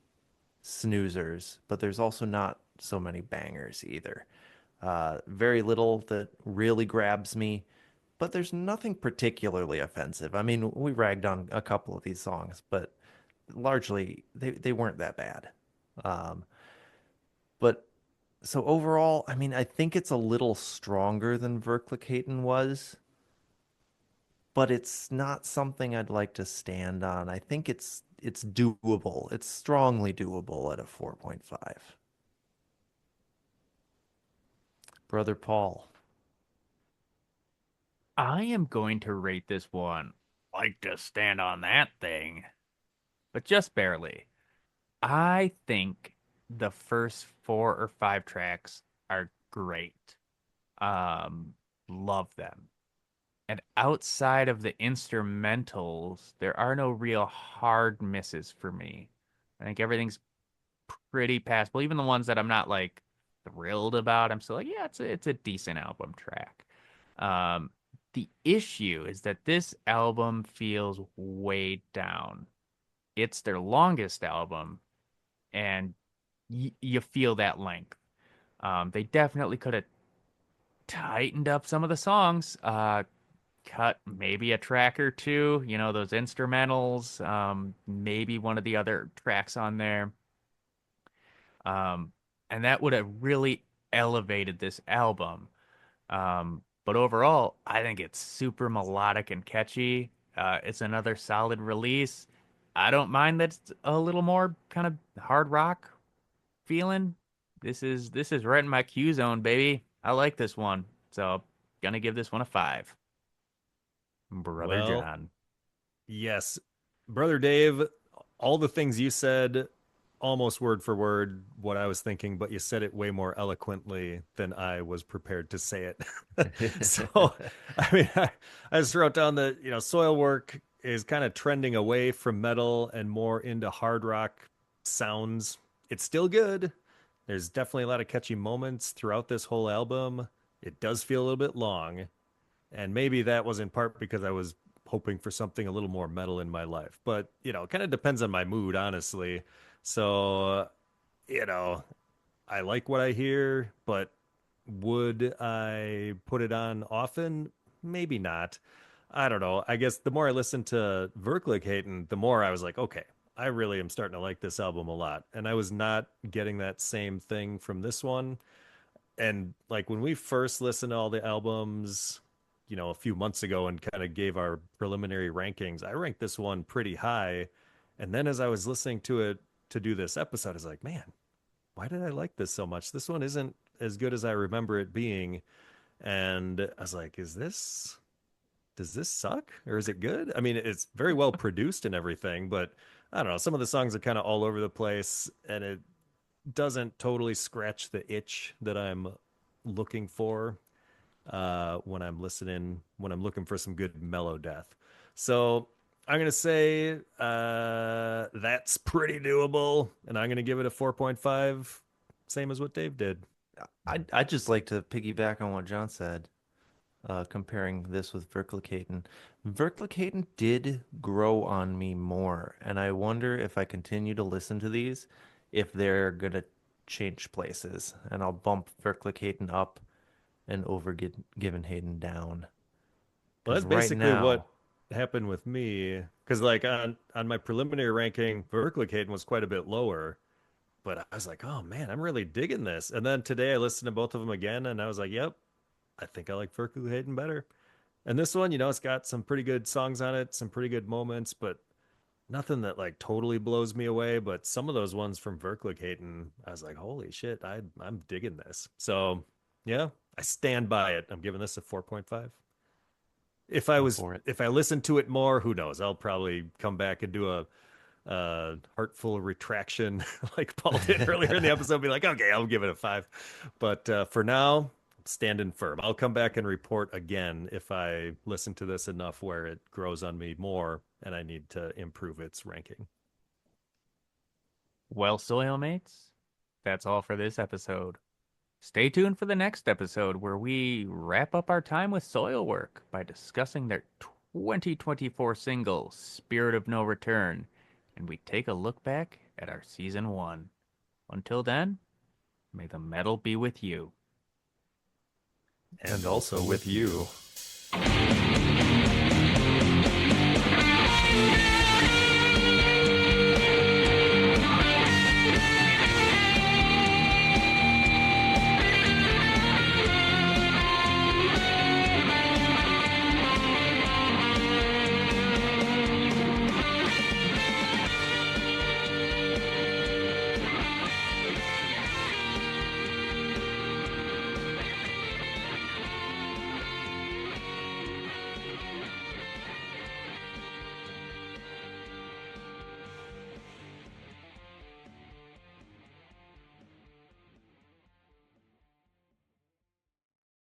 snoozers, but there's also not so many bangers either. Very little that really grabs me, but there's nothing particularly offensive. I mean, we ragged on a couple of these songs, but largely they weren't that bad. Um, but so overall, I mean, I think it's a little stronger than Verkligheten was, but it's not something I'd like to stand on. I think it's doable. It's strongly doable at a 4.5. Brother Paul. I am going to rate this one like to stand on that thing, but just barely. I think the first 4 or 5 tracks are great. Um, love them. And outside of the instrumentals, there are no real hard misses for me. I think everything's pretty passable. Even the ones that I'm not like thrilled about, I'm still like, yeah, it's a decent album track. Um, the issue is that this album feels weighed down. It's their longest album, and you feel that length. They definitely could have tightened up some of the songs, cut maybe a track or two, those instrumentals, maybe one of the other tracks on there. Um, and that would have really elevated this album. But overall, I think it's super melodic and catchy. It's another solid release. I don't mind that it's a little more kind of hard rock feeling. This is right in my Q zone, baby. I like this one. So gonna give this one a 5. Brother Well, John. yes. Brother Dave, all the things you said, almost word for word, what I was thinking, but you said it way more eloquently than I was prepared to say it. So, I mean, I just wrote down that, Soilwork is kind of trending away from metal and more into hard rock sounds. It's still good. There's definitely a lot of catchy moments throughout this whole album. It does feel a little bit long. And maybe that was in part because I was hoping for something a little more metal in my life. But, it kind of depends on my mood, honestly. So, you know, I like what I hear, but would I put it on often? Maybe not. I don't know. I guess the more I listened to Verkligheten, the more I was like, okay, I really am starting to like this album a lot. And I was not getting that same thing from this one. And like when we first listened to all the albums, a few months ago and kind of gave our preliminary rankings, I ranked this one pretty high. And then as I was listening to it to do this episode, I was like, man, why did I like this so much? This one isn't as good as I remember it being. And I was like, does this suck or is it good? I mean, it's very well produced and everything, but I don't know. Some of the songs are kind of all over the place and it doesn't totally scratch the itch that I'm looking for when I'm looking for some good mellow death. So I'm gonna say that's pretty doable, and I'm gonna give it a 4.5, same as what Dave did. I'd just like to piggyback on what John said, comparing this with Verkligheten. Verkligheten did grow on me more, and I wonder if I continue to listen to these, if they're gonna change places, and I'll bump Verkligheten up and Overgivenheten down. Well, that's Because right basically what now, happened with me. Because like on my preliminary ranking, Verkligheten was quite a bit lower, but I was like, oh man, I'm really digging this. And then today I listened to both of them again, and I was like, yep, I think I like Verkligheten better. And this one, it's got some pretty good songs on it, some pretty good moments, but nothing that like totally blows me away. But some of those ones from Verkligheten, I was like, holy shit, I'm digging this. So yeah, I stand by it. I'm giving this a 4.5. go for it. If I listen to it more, who knows? I'll probably come back and do a heartful retraction like Paul did earlier in the episode. Be like, okay, I'll give it a 5. But for now, standing firm. I'll come back and report again if I listen to this enough where it grows on me more and I need to improve its ranking. Well, soil mates, that's all for this episode. Stay tuned for the next episode where we wrap up our time with Soilwork by discussing their 2024 single, Spirit of No Return, and we take a look back at our season 1. Until then, may the metal be with you. And also with you.